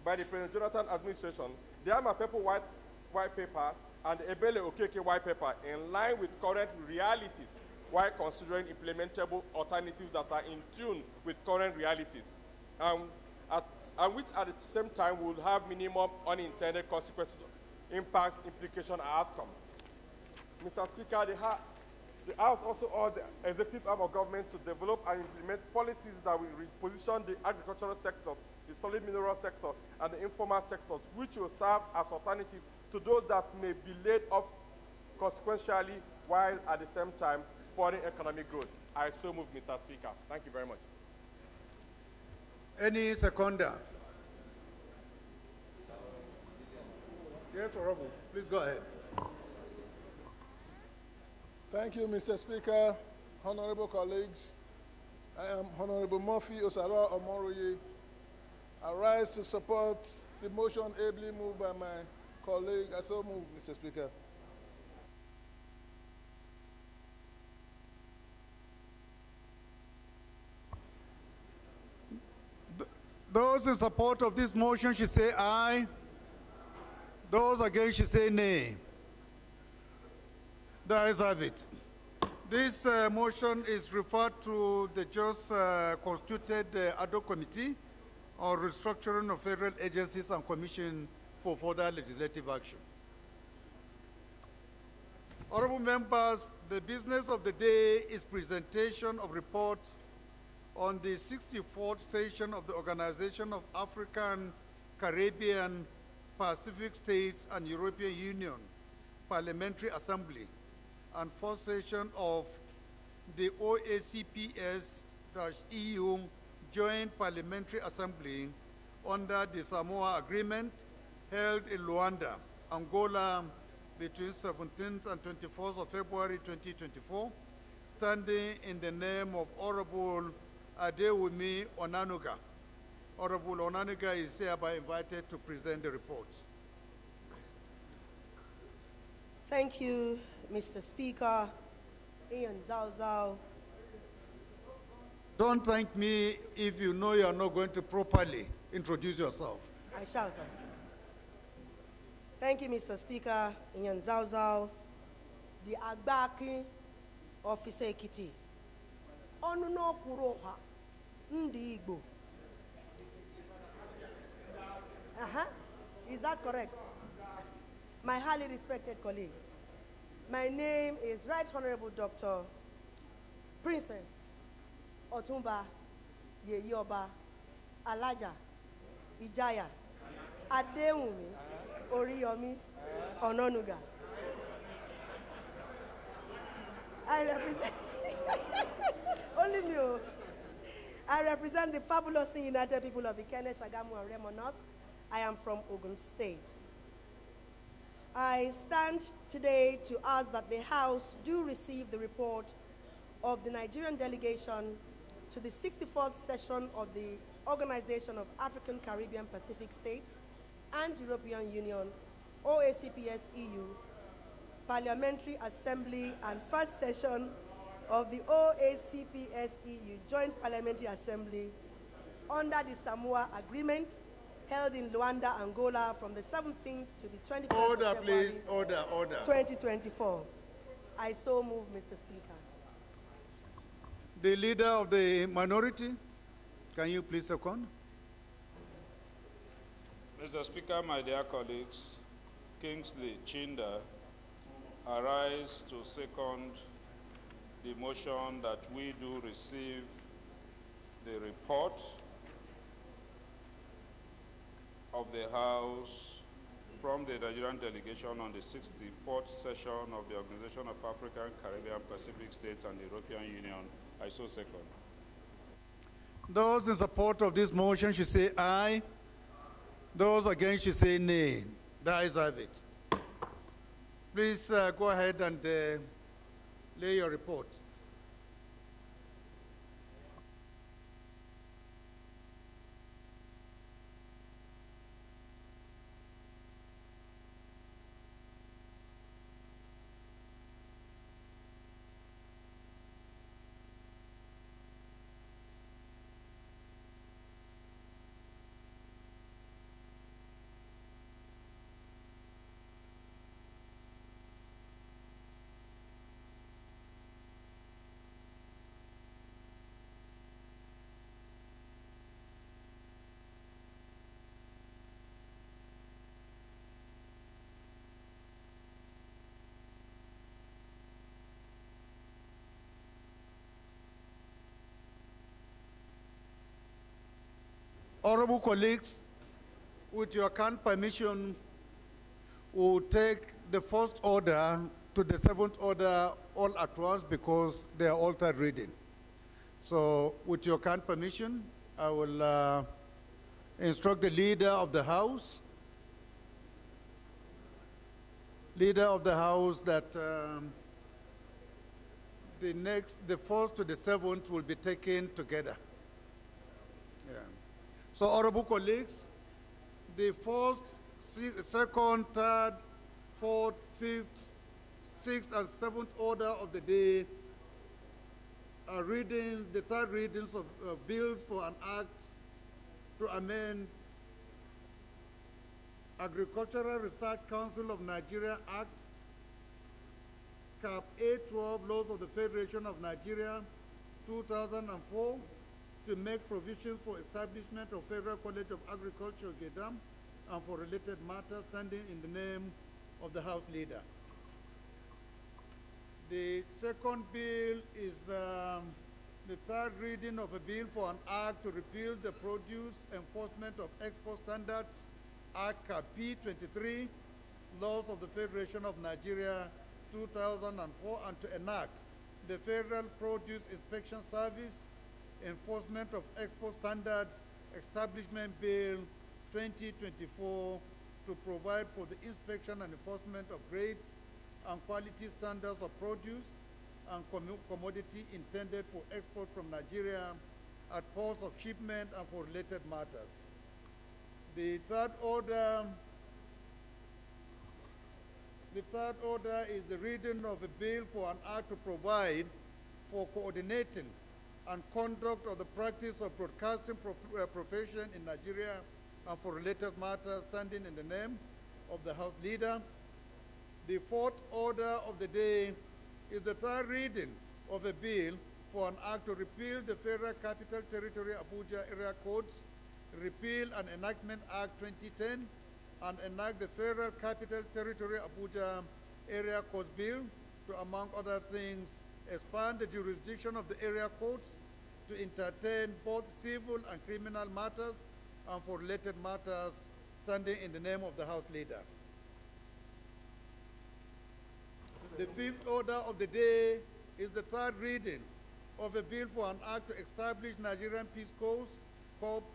by the President Jonathan administration, the Amapepo white paper, and the Ebele Okeke white paper, in line with current realities, while considering implementable alternatives that are in tune with current realities, and which at the same time will have minimum unintended consequences, impacts, implications, and outcomes. Mr. Speaker, the House also urged the executive arm of government to develop and implement policies that will reposition the agricultural sector, the solid mineral sector, and the informal sectors, which will serve as alternatives to those that may be laid off consequentially, while at the same time supporting economic growth. I so move, Mr. Speaker. Thank you very much. Any seconder? Yes, Honorable. Please go ahead. Thank you, Mr. Speaker. Honorable colleagues, I am Honorable Murphy Osara Omoroye. I rise to support the motion ably moved by my colleague. I so move, Mr. Speaker. Those in support of this motion should say aye. Those against should say nay. The ayes have it. This motion is referred to the just constituted ad hoc committee on restructuring of federal agencies and commission for further legislative action. Honorable members, the business of the day is presentation of reports on the 64th session of the Organization of African, Caribbean, Pacific States and European Union Parliamentary Assembly and first session of the OACPS-EU Joint Parliamentary Assembly under the Samoa Agreement held in Luanda, Angola, between 17th and 24th of February 2024, standing in the name of Honorable Adewumi Onanuga. Honorable Onanuga is hereby invited to present the report. Thank you, Mr. Speaker. Ian Zao. Don't thank me if you know you are not going to properly introduce yourself. I shall, sir. Thank you, Mr. Speaker. Ian Zao, the Agbaki Officer Ekiti. Onuno Kuroha, Ndi Igbo. Is that correct? My highly respected colleagues, my name is Right Honorable Dr. Princess Otumba Yeyoba Alaja Ijaya Adewumi Oriyomi Ononuga. I represent only me. I represent the fabulously united people of Ikene, Shagamu, and Remo North. I am from Ogun State. I stand today to ask that the House do receive the report of the Nigerian delegation to the 64th session of the Organization of African, Caribbean, Pacific States and European Union, OACPS-EU, Parliamentary Assembly and first session of the OACPS-EU Joint Parliamentary Assembly under the Samoa Agreement held in Luanda, Angola from the 17th to the 21st Order, of February, please. Order. 2024. I so move, Mr. Speaker. The leader of the minority, can you please second? Mr. Speaker, my dear colleagues, Kingsley Chinda, I rise to second the motion that we do receive the report of the House from the Nigerian delegation on the 64th session of the Organization of African, Caribbean, Pacific States and the European Union. I so second. Those in support of this motion should say aye. Those against should say nay. The ayes have it. Please go ahead and lay your report. Honorable colleagues, with your kind permission, we'll take the first order to the seventh order all at once because they are all third reading. So with your kind permission, I will instruct the leader of the House that the first to the seventh will be taken together. Yeah. So, honorable colleagues, the first, second, third, fourth, fifth, sixth, and seventh order of the day are reading the third readings of bills for an act to amend Agricultural Research Council of Nigeria Act, Cap 812, Laws of the Federation of Nigeria, 2004, to make provisions for establishment of Federal College of Agriculture, Gedam, and for related matters, standing in the name of the House Leader. The second bill is the third reading of a bill for an act to repeal the Produce Enforcement of Export Standards Act Cap P23, Laws of the Federation of Nigeria, 2004, and to enact the Federal Produce Inspection Service Enforcement of Export Standards Establishment Bill 2024 to provide for the inspection and enforcement of grades and quality standards of produce and commodity intended for export from Nigeria at ports of shipment and for related matters. The third order is the reading of a bill for an act to provide for coordinating and conduct of the practice of broadcasting profession in Nigeria and for related matters, standing in the name of the House Leader. The fourth order of the day is the third reading of a bill for an act to repeal the Federal Capital Territory Abuja Area Codes, Repeal and Enactment Act 2010, and enact the Federal Capital Territory Abuja Area Codes Bill to, among other things, expand the jurisdiction of the area courts to entertain both civil and criminal matters and for related matters, standing in the name of the House Leader. The fifth order of the day is the third reading of a bill for an act to establish Nigerian Peace Corps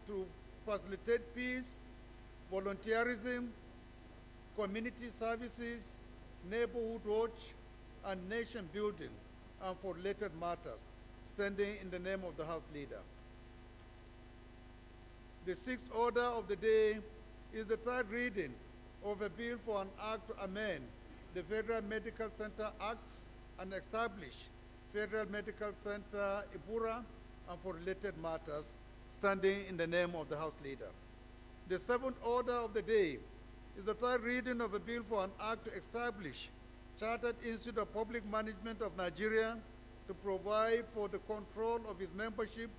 to facilitate peace, volunteerism, community services, neighborhood watch, and nation building, and for related matters, standing in the name of the House Leader. The sixth order of the day is the third reading of a bill for an act to amend the Federal Medical Center Acts and establish Federal Medical Center Ibura and for related matters, standing in the name of the House Leader. The seventh order of the day is the third reading of a bill for an act to establish Chartered Institute of Public Management of Nigeria to provide for the control of its membership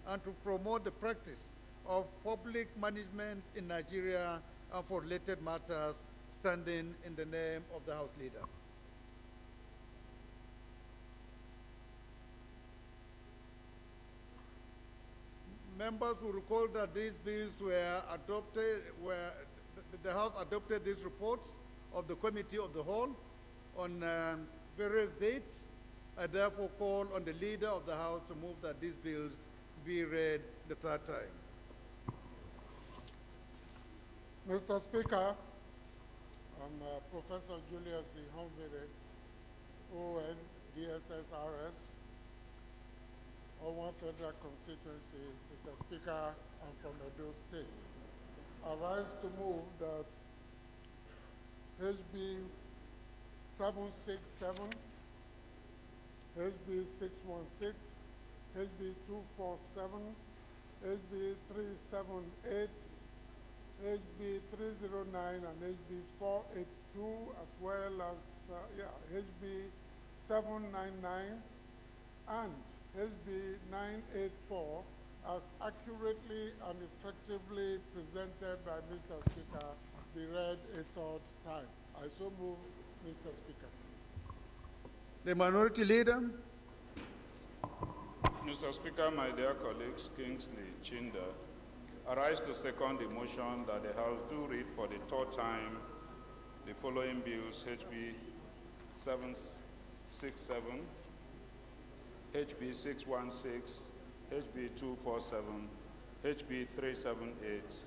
and to promote the practice of public management in Nigeria and for related matters, standing in the name of the House Leader. Members will recall that these bills were adopted, the House adopted these reports of the Committee of the Whole on various dates. I therefore call on the Leader of the House to move that these bills be read the third time. Mr. Speaker, I'm Professor Julius Ihonvere, ON, DSSRS, Owan Federal Constituency. Mr. Speaker, I'm from Edo State. I rise to move that HB 767, HB 616, HB 247, HB 378, HB 309 and HB 482, as well as HB 799 and HB 984, as accurately and effectively presented by Mr. Speaker, be read a third time. I so move, Mr. Speaker. The Minority Leader. Mr. Speaker, my dear colleagues, Kingsley Chinda, I rise to second the motion that the House do read for the third time the following bills: HB 767, HB 616, HB 247, HB 378,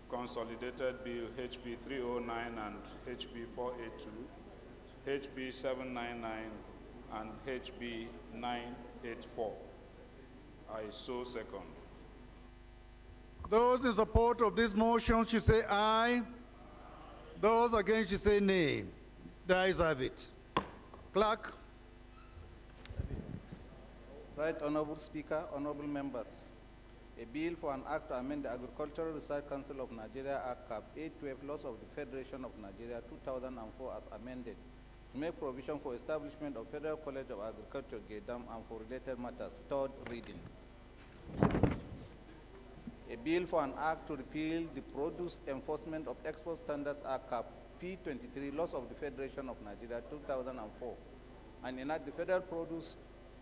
Consolidated Bill HB 309 and HB 482, HB 799 and HB 984. I so second. Those in support of this motion should say aye. Those against should say nay. The ayes have it. Clerk. Right Honorable Speaker, honorable members. A bill for an act to amend the Agricultural Research Council of Nigeria Act Cap 812 Laws of the Federation of Nigeria 2004 as amended to make provision for establishment of Federal College of Agriculture, Gaydam, and for related matters. Third reading. A bill for an act to repeal the Produce Enforcement of Export Standards Act Cap P23 Laws of the Federation of Nigeria 2004 and enact the Federal Produce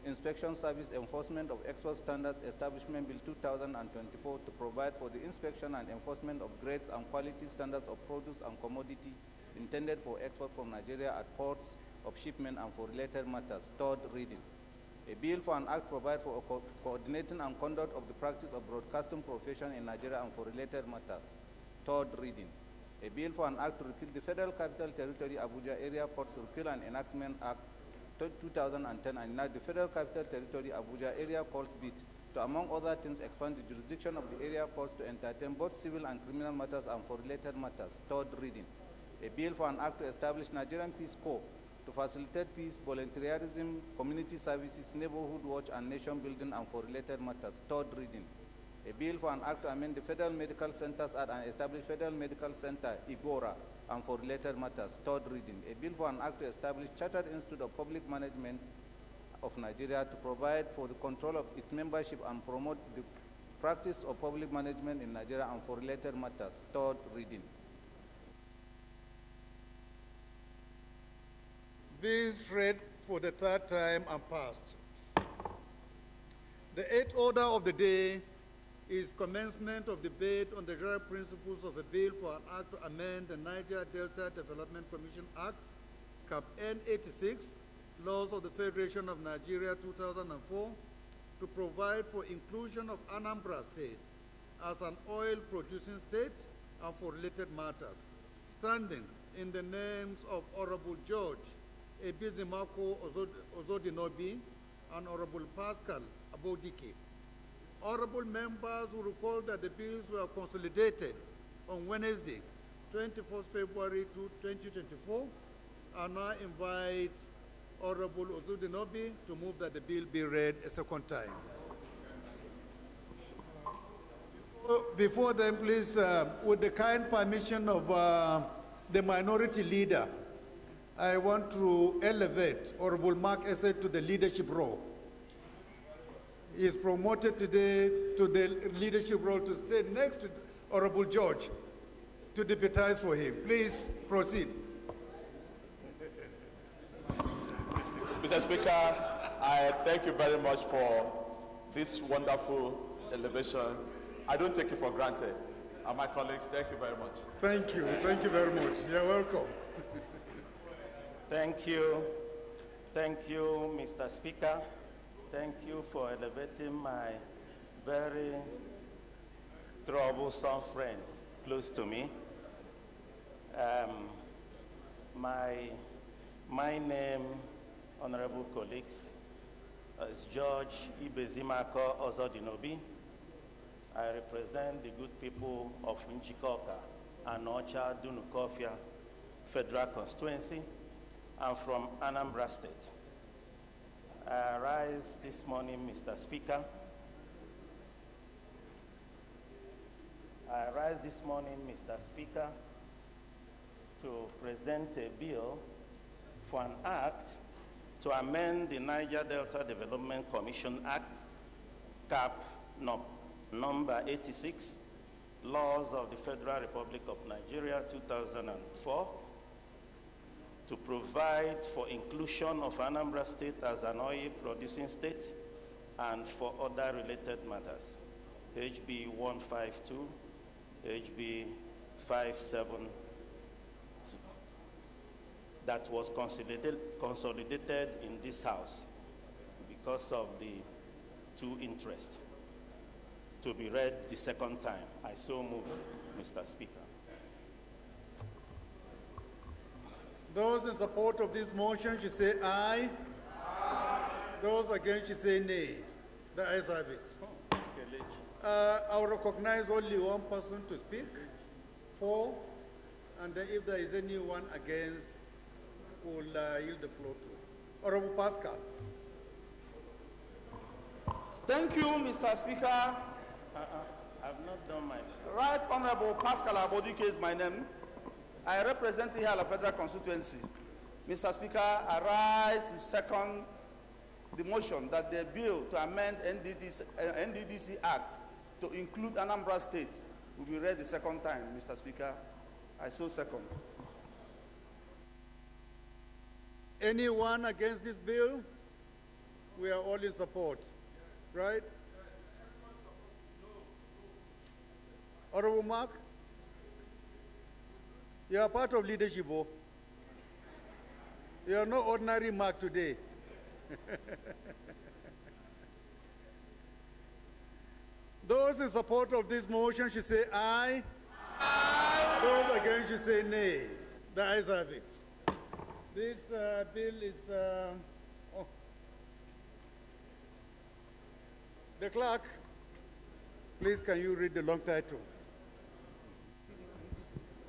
Inspection Service Enforcement of Export Standards Establishment Bill 2024 to provide for the inspection and enforcement of grades and quality standards of produce and commodity intended for export from Nigeria at ports of shipment and for related matters. Third reading. A bill for an act provide for coordinating and conduct of the practice of broadcasting profession in Nigeria and for related matters. Third reading. A bill for an act to repeal the Federal Capital Territory Abuja Area Ports Repeal and Enactment Act 2010 and enact the Federal Capital Territory Abuja Area Ports Bit to, among other things, expand the jurisdiction of the area ports to entertain both civil and criminal matters and for related matters. Third reading. A bill for an act to establish Nigerian Peace Corps to facilitate peace, volunteerism, community services, neighborhood watch, and nation building and for related matters. Third reading. A bill for an act to amend the Federal Medical Centers Act and establish Federal Medical Center, Igora, and for related matters. Third reading. A bill for an act to establish Chartered Institute of Public Management of Nigeria to provide for the control of its membership and promote the practice of public management in Nigeria and for related matters. Third reading. Bills read for the third time and passed. The eighth order of the day is commencement of debate on the general principles of a bill for an act to amend the Niger Delta Development Commission Act, Cap N86, Laws of the Federation of Nigeria 2004, to provide for inclusion of Anambra State as an oil-producing state and for related matters, standing in the names of Honorable George Ebizimako Ozodinobi and Honorable Pascal Abodike. Honorable members will recall that the bills were consolidated on Wednesday, 24th February 2024, and now invite Honorable Ozodinobi to move that the bill be read a second time. Before then, please, with the kind permission of the minority leader, I want to elevate Honorable Mark Essay to the leadership role. He is promoted today to the leadership role to stay next to Honorable George to deputize for him. Please proceed. Mr. Speaker, I thank you very much for this wonderful elevation. I don't take it for granted. And my colleagues, thank you very much. Thank you. Thank you very much. You're welcome. Thank you. Thank you, Mr. Speaker. Thank you for elevating my very troublesome friends close to me. My name, honorable colleagues, is George Ibezimako Ozodinobi. I represent the good people of Njikoka and Ocha Dunukofia Federal Constituency. I'm from Anambra State. I rise this morning, Mr. Speaker. To present a bill for an act to amend the Niger Delta Development Commission Act, Cap number 86, Laws of the Federal Republic of Nigeria 2004, to provide for inclusion of Anambra State as an oil-producing state and for other related matters. HB 152, HB 57, that was consolidated in this House because of the two interests, to be read the second time. I so move, Mr. Speaker. Those in support of this motion should say aye. Aye. Those against should say nay. The ayes have it. I will recognize only one person to speak for, and then if there is anyone against, we'll yield the floor to Honorable Pascal. Thank you, Mr. Speaker. I've not done my... Right Honorable Pascal Abodike is my name. I represent Ihala Federal Constituency. Mr. Speaker, I rise to second the motion that the bill to amend NDDC Act to include Anambra State will be read the second time, Mr. Speaker. I so second. Anyone against this bill? We are all in support, right? Honorable Mark, you are part of leadership. You are no ordinary Mark today. Those in support of this motion should say aye. Aye. Those against should say nay. The ayes have it. This bill is... The clerk, please can you read the long title?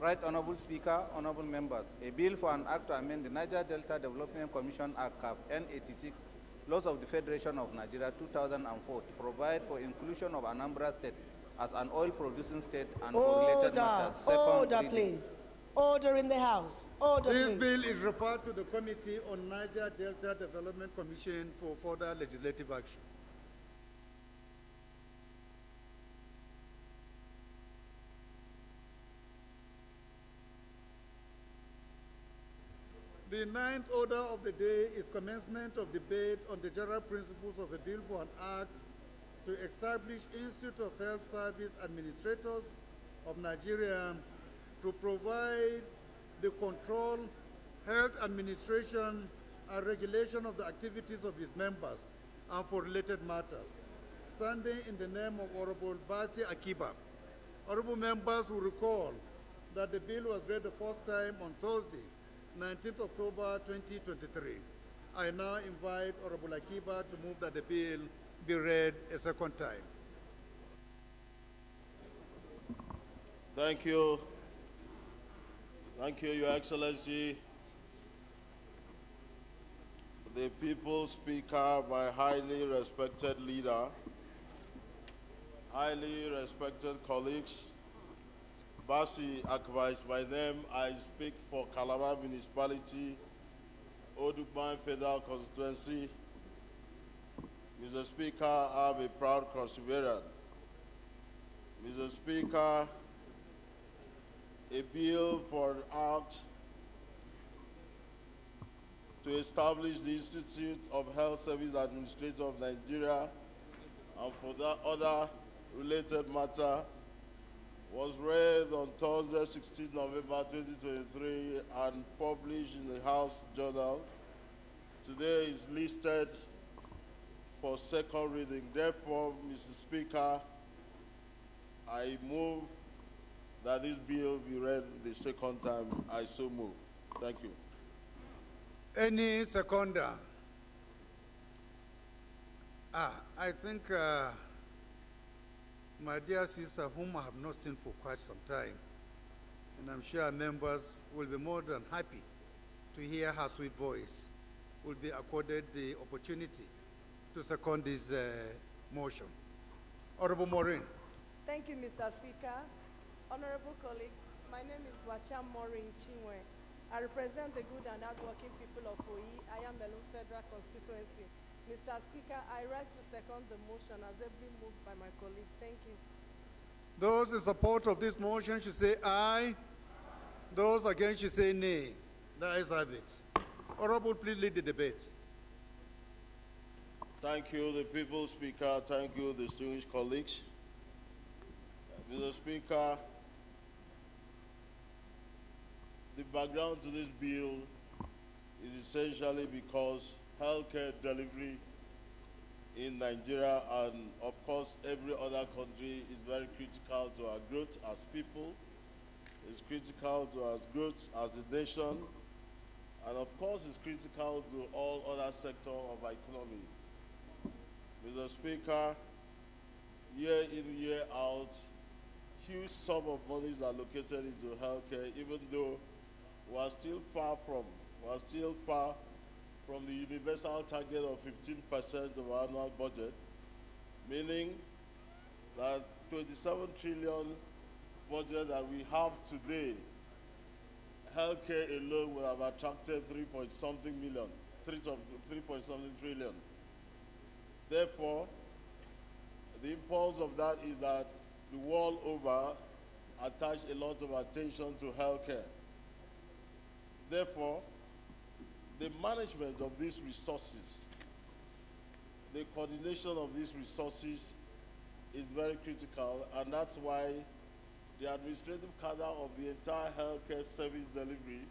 Right Honorable Speaker, honorable members, a bill for an act to amend the Niger Delta Development Commission Act N86, Laws of the Federation of Nigeria 2004 to provide for inclusion of Anambra State as an oil-producing state and for related matters. Order, please. Order in the House. Order, This please. bill is referred to the Committee on Niger Delta Development Commission for further legislative action. The ninth order of the day is commencement of debate on the general principles of a bill for an act to establish Institute of Health Service Administrators of Nigeria to provide the control, health administration, and regulation of the activities of its members and for related matters, standing in the name of Honorable Basi Akiba. Honorable members will recall that the bill was read the first time on Thursday, 19th October 2023. I now invite Honorable Akiba to move that the bill be read a second time. Thank you. Thank you, Your Excellency. The People's Speaker, my highly respected leader, highly respected colleagues, Basi Akbar is my name. I speak for Calabar Municipality, Odukban Federal Constituency. Mr. Speaker, I'm a proud Cross-Riverian. Mr. Speaker, a bill for an act to establish the Institute of Health Service Administrators of Nigeria and for that other related matter was read on Thursday, 16 November 2023 and published in the House Journal. Today is listed for second reading. Therefore, Mr. Speaker, I move that this bill be read the second time. I so move. Thank you. Any seconder? I think my dear sister, whom I have not seen for quite some time, and I'm sure members will be more than happy to hear her sweet voice, will be accorded the opportunity to second this motion. Honorable Maureen. Thank you, Mr. Speaker. Honorable colleagues, my name is Wacham Maureen Chinwe. I represent the good and hardworking people of Oyi, Ayambelu Federal Constituency. Mr. Speaker, I rise to second the motion as ably moved by my colleague. Thank you. Those in support of this motion should say aye. Those against should say nay. The ayes have it. Honorable, please lead the debate. Thank you, the People's Speaker. Thank you, distinguished colleagues. Mr. Speaker, the background to this bill is essentially because healthcare delivery in Nigeria and, of course, every other country is very critical to our growth as people. It's critical to our growth as a nation. And, of course, it's critical to all other sectors of our economy. Mr. Speaker, year in, year out, huge sum of monies are allocated into healthcare, even though we are still far from the universal target of 15% of our annual budget, meaning that 27 trillion budget that we have today, healthcare alone would have attracted 3-point-something million, 3-point-something trillion. Therefore, the impulse of that is that the world over attach a lot of attention to healthcare. Therefore, the management of these resources, the coordination of these resources is very critical, and that's why the administrative cadre of the entire healthcare service delivery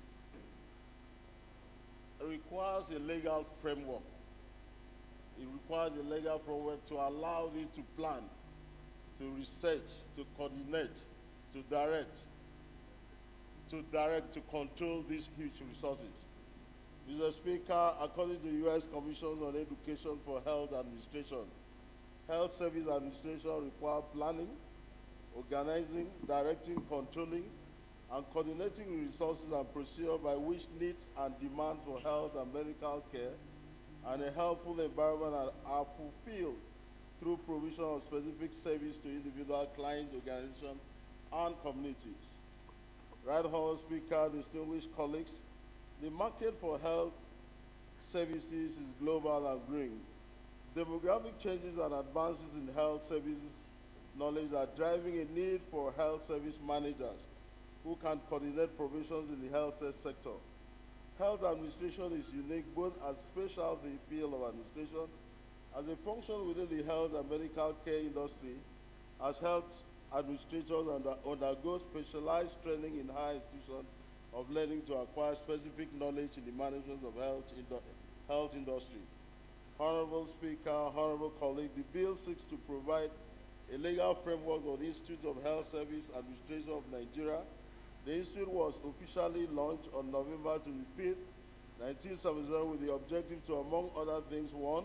requires a legal framework. It requires a legal framework to allow it to plan, to research, to coordinate, to direct, to control these huge resources. Mr. Speaker, according to the U.S. Commission on Education for Health Administration, health service administration requires planning, organizing, directing, controlling, and coordinating resources and procedures by which needs and demands for health and medical care and a helpful environment are fulfilled through provision of specific service to individual client organizations and communities. Right Honourable Speaker, distinguished colleagues, the market for health services is global and growing. Demographic changes and advances in health services knowledge are driving a need for health service managers who can coordinate provisions in the health sector. Health administration is unique both as special the field of administration, as a function within the health and medical care industry, as health administrators undergo specialized training in higher institutions of learning to acquire specific knowledge in the management of health industry. Honorable Speaker, honorable colleague, the bill seeks to provide a legal framework for the Institute of Health Service Administration of Nigeria. The institute was officially launched on November 25th, 1977 with the objective to, among other things, 1,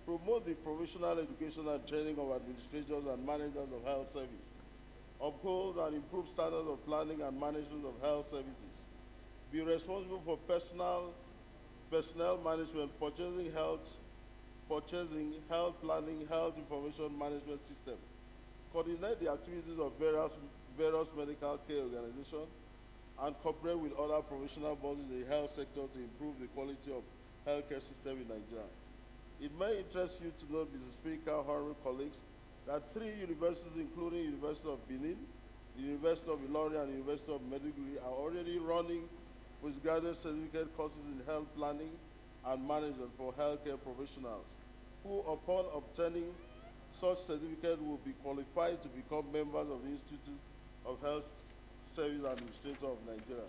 promote the professional education and training of administrators and managers of health service, uphold and improve standards of planning and management of health services, be responsible for personnel management, purchasing, health planning, health information management system, coordinate the activities of various medical care organizations, and cooperate with other professional bodies in the health sector to improve the quality of healthcare system in Nigeria. It may interest you to know, Mr. Speaker, honorable colleagues, that 3 universities, including University of Benin, the University of Ilorin, and the University of Maiduguri, are already running postgraduate certificate courses in health planning and management for healthcare professionals, who, upon obtaining such certificate, will be qualified to become members of the Institute of Health Service Administrators of Nigeria.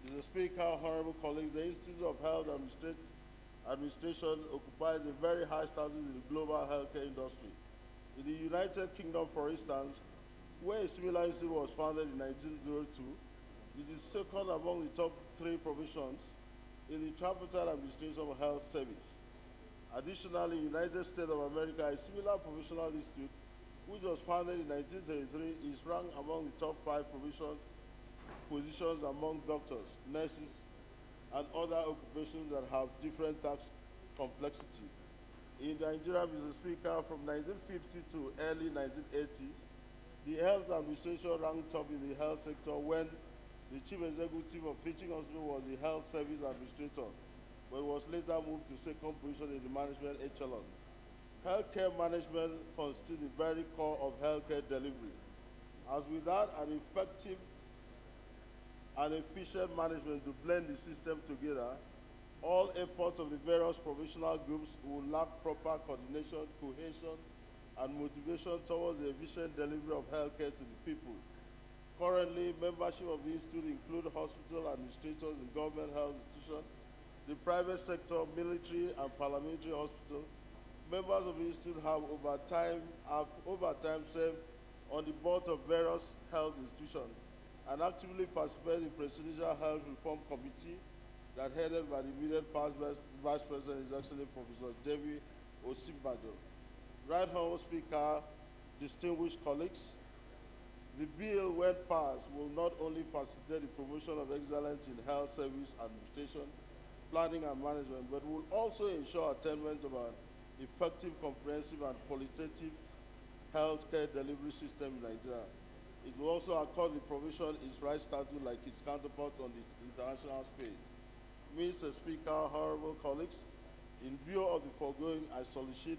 Mr. Speaker, honorable colleagues, the Institute of Health Administration occupies a very high status in the global healthcare industry. In the United Kingdom, for instance, where a similar institute was founded in 1902, it is second among the top 3 provisions in the tripartite administration of health service. Additionally, United States of America, a similar professional institute, which was founded in 1933, is ranked among the top 5 positions among doctors, nurses, and other occupations that have different tax complexity. In Nigeria, Mr. Speaker, from 1950 to early 1980s, the health administration ranked top in the health sector when the chief executive of Teaching Hospital was the health service administrator, but was later moved to second position in the management echelon. Healthcare management constitutes the very core of healthcare delivery. As without an effective and efficient management to blend the system together, all efforts of the various professional groups will lack proper coordination, cohesion, and motivation towards the efficient delivery of healthcare to the people. Currently, membership of the institute include hospital administrators in government health institutions, the private sector, military, and parliamentary hospitals. Members of the institute have over time served on the board of various health institutions and actively participate in Presidential Health Reform Committee that headed by the immediate past Vice President, His Excellency Professor J.V. Osinbajo. Right Honourable Speaker, distinguished colleagues, the bill, when passed, will not only facilitate the promotion of excellence in health service administration, planning and management, but will also ensure attainment of an effective, comprehensive, and qualitative healthcare delivery system in Nigeria. It will also accord the provision its right statute like its counterpart on the international space. Mr. Speaker, honorable colleagues, in view of the foregoing, I solicit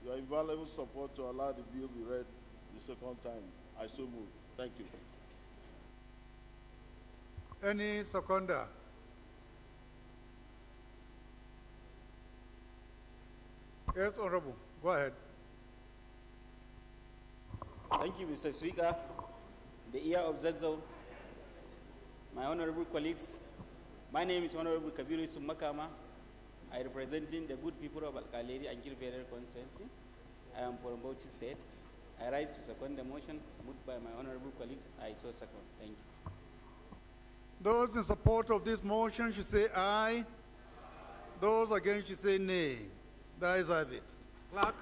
your invaluable support to allow the bill be read the second time. I so move. Thank you. Any seconder? Yes, Honorable. Go ahead. Thank you, Mr. Speaker. The ear of Zazzau, my honorable colleagues, my name is Honorable Kabiru Sumakama. I representing the good people of Alkaleri and Federal Constituency. I am from Bauchi State. I rise to second the motion moved by my honorable colleagues. I so second. Thank you. Those in support of this motion should say aye. Those against should say nay. The ayes have it. Clerk.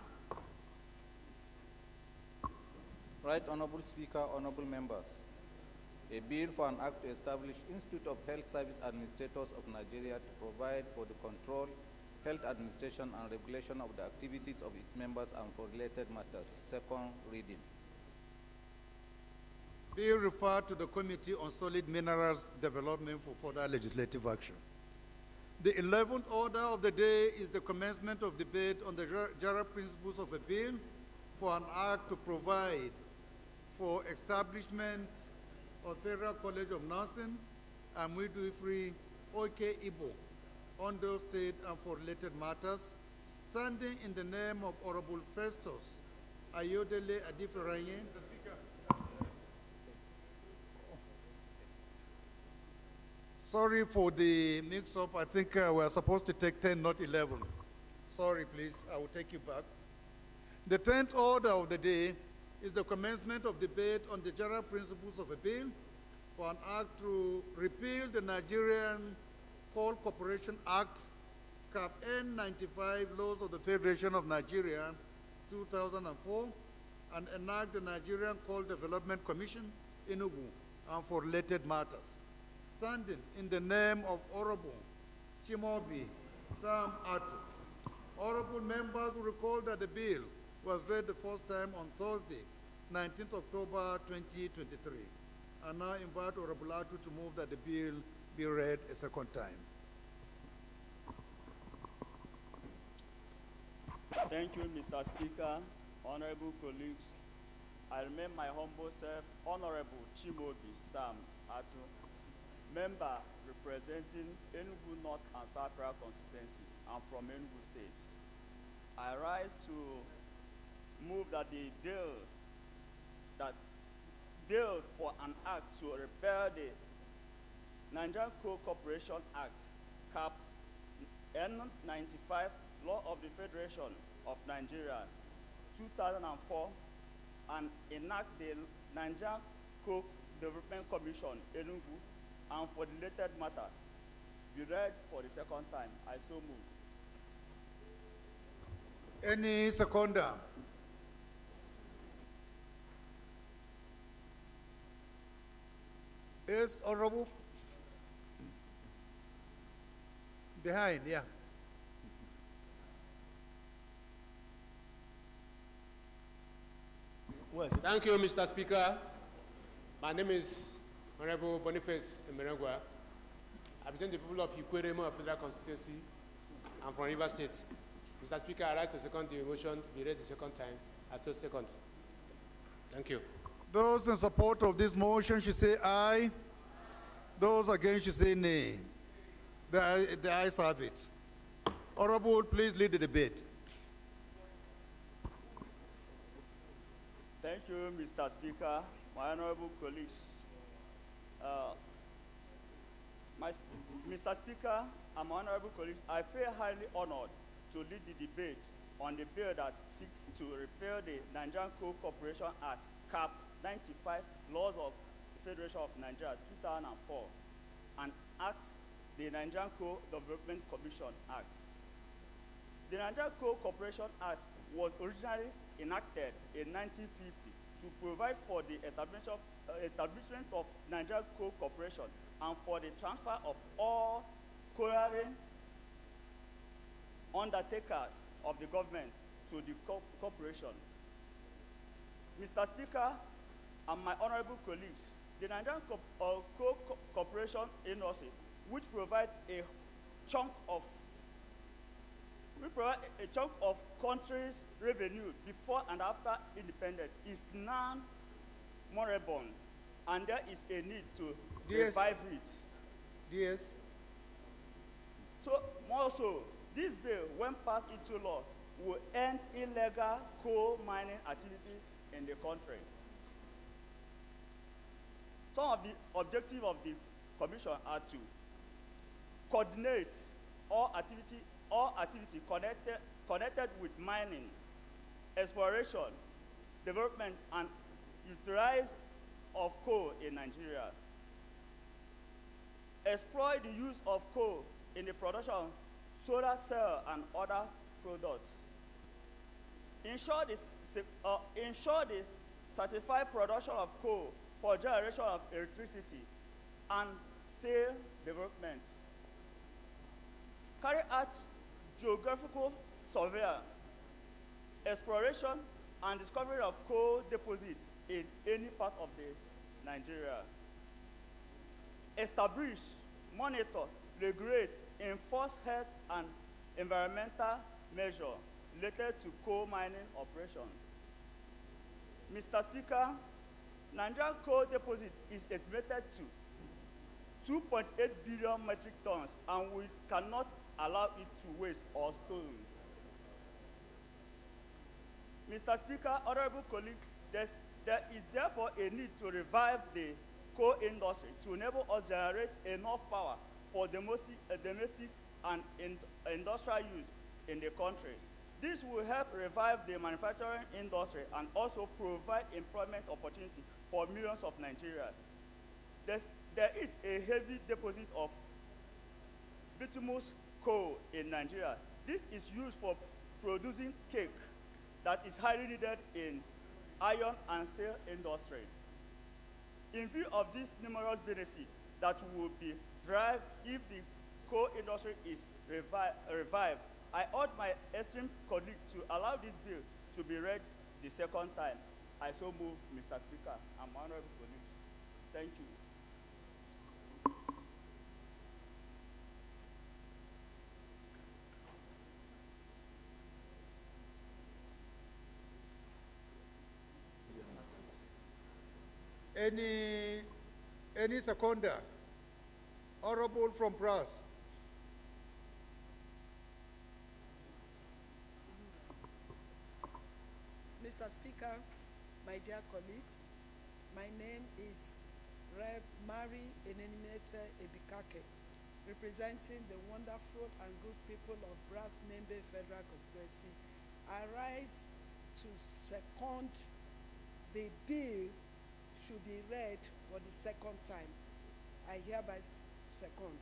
Right Honorable Speaker, honorable members. A bill for an act to establish Institute of Health Service Administrators of Nigeria to provide for the control, health administration and regulation of the activities of its members and for related matters. Second reading. Bill referred to the Committee on Solid Minerals Development for further legislative action. The 11th order of the day is the commencement of debate on the general principles of a bill for an act to provide for establishment of Federal College of Nursing and Midwifery, OK Ibo, Ondo State, and for related matters, standing in the name of Honorable Festus Ayodele Adiferaye. Sorry for the mix-up. I think we're supposed to take 10, not 11. Sorry, please. I will take you back. The 10th order of the day is the commencement of debate on the general principles of a bill for an act to repeal the Nigerian Coal Corporation Act, Cap N95, Laws of the Federation of Nigeria, 2004, and enact the Nigerian Coal Development Commission, Enugu, and for related matters. Standing in the name of Honorable Chimobi Sam Atu. Honorable members will recall that the bill was read the first time on Thursday, 19th October 2023. I now invite Honorable Atu to move that the bill be read a second time. Thank you, Mr. Speaker, honorable colleagues. I remain my humble self, Honorable Chimobi Sam Atu, member representing Enugu North and South Federal Constituency. I'm from Enugu State. I rise to move that the bill for an act to repair the Nigerian Coal Corporation Act, Cap N95, Law of the Federation of Nigeria, 2004, and enact the Nigerian Coal Development Commission, Enugu, and for the related matter, be read for the second time. I so move. Any seconder? Yes, Honorable. Behind, yeah. Thank you, Mr. Speaker. My name is Honorable Boniface Emerengwa. I represent the people of Ikweremo Federal Constituency. I'm from River State. Mr. Speaker, I rise to second the motion, be read the second time. I so second. Thank you. Those in support of this motion should say aye. Those against should say nay. The ayes have it. Honorable, please lead the debate. Thank you, Mr. Speaker, my honorable colleagues. Mr. Speaker and my honorable colleagues, I feel highly honored to lead the debate on the bill that seeks to repeal the Nigerian Coal Corporation Act, Cap 95, Laws of the Federation of Nigeria, 2004, and act the Nigerian Coal Development Commission Act. The Nigerian Coal Corporation Act was originally enacted in 1950 to provide for the establishment of Nigerian Coal Corporation and for the transfer of all colliery undertakers of the government to the corporation. Mr. Speaker and my honorable colleagues, the Nigerian coal corporation industry, which provide a chunk of country's revenue before and after independence, is now moribund, and there is a need to revive it. Yes. So, more so, this bill, when passed into law, will end illegal coal mining activity in the country. Some of the objectives of the commission are to coordinate all activity connected with mining, exploration, development, and utilize of coal in Nigeria. Exploit the use of coal in the production of solar cell and other products. Ensure the certified production of coal for generation of electricity and steel development. Carry out geographical survey, exploration, and discovery of coal deposits in any part of the Nigeria. Establish, monitor, regulate, enforce health and environmental measures related to coal mining operation. Mr. Speaker, Nigerian coal deposit is estimated to 2.8 billion metric tons, and we cannot allow it to waste or stolen. Mr. Speaker, honorable colleagues, there is therefore a need to revive the coal industry to enable us generate enough power for domestic and industrial use in the country. This will help revive the manufacturing industry and also provide employment opportunity for millions of Nigerians. There is a heavy deposit of bituminous coal in Nigeria. This is used for producing cake that is highly needed in iron and steel industry. In view of these numerous benefits that will be derived if the coal industry is revived, I urge my esteemed colleague to allow this bill to be read the second time. I so move, Mr. Speaker and my honorable colleagues. Thank you. Any seconder? Honorable from Brass. Mr. Speaker, my dear colleagues, my name is Rev. Mary Enenimete Ebikake, representing the wonderful and good people of Brass Membe Federal Constituency. I rise to second the bill should be read for the second time. I hereby second.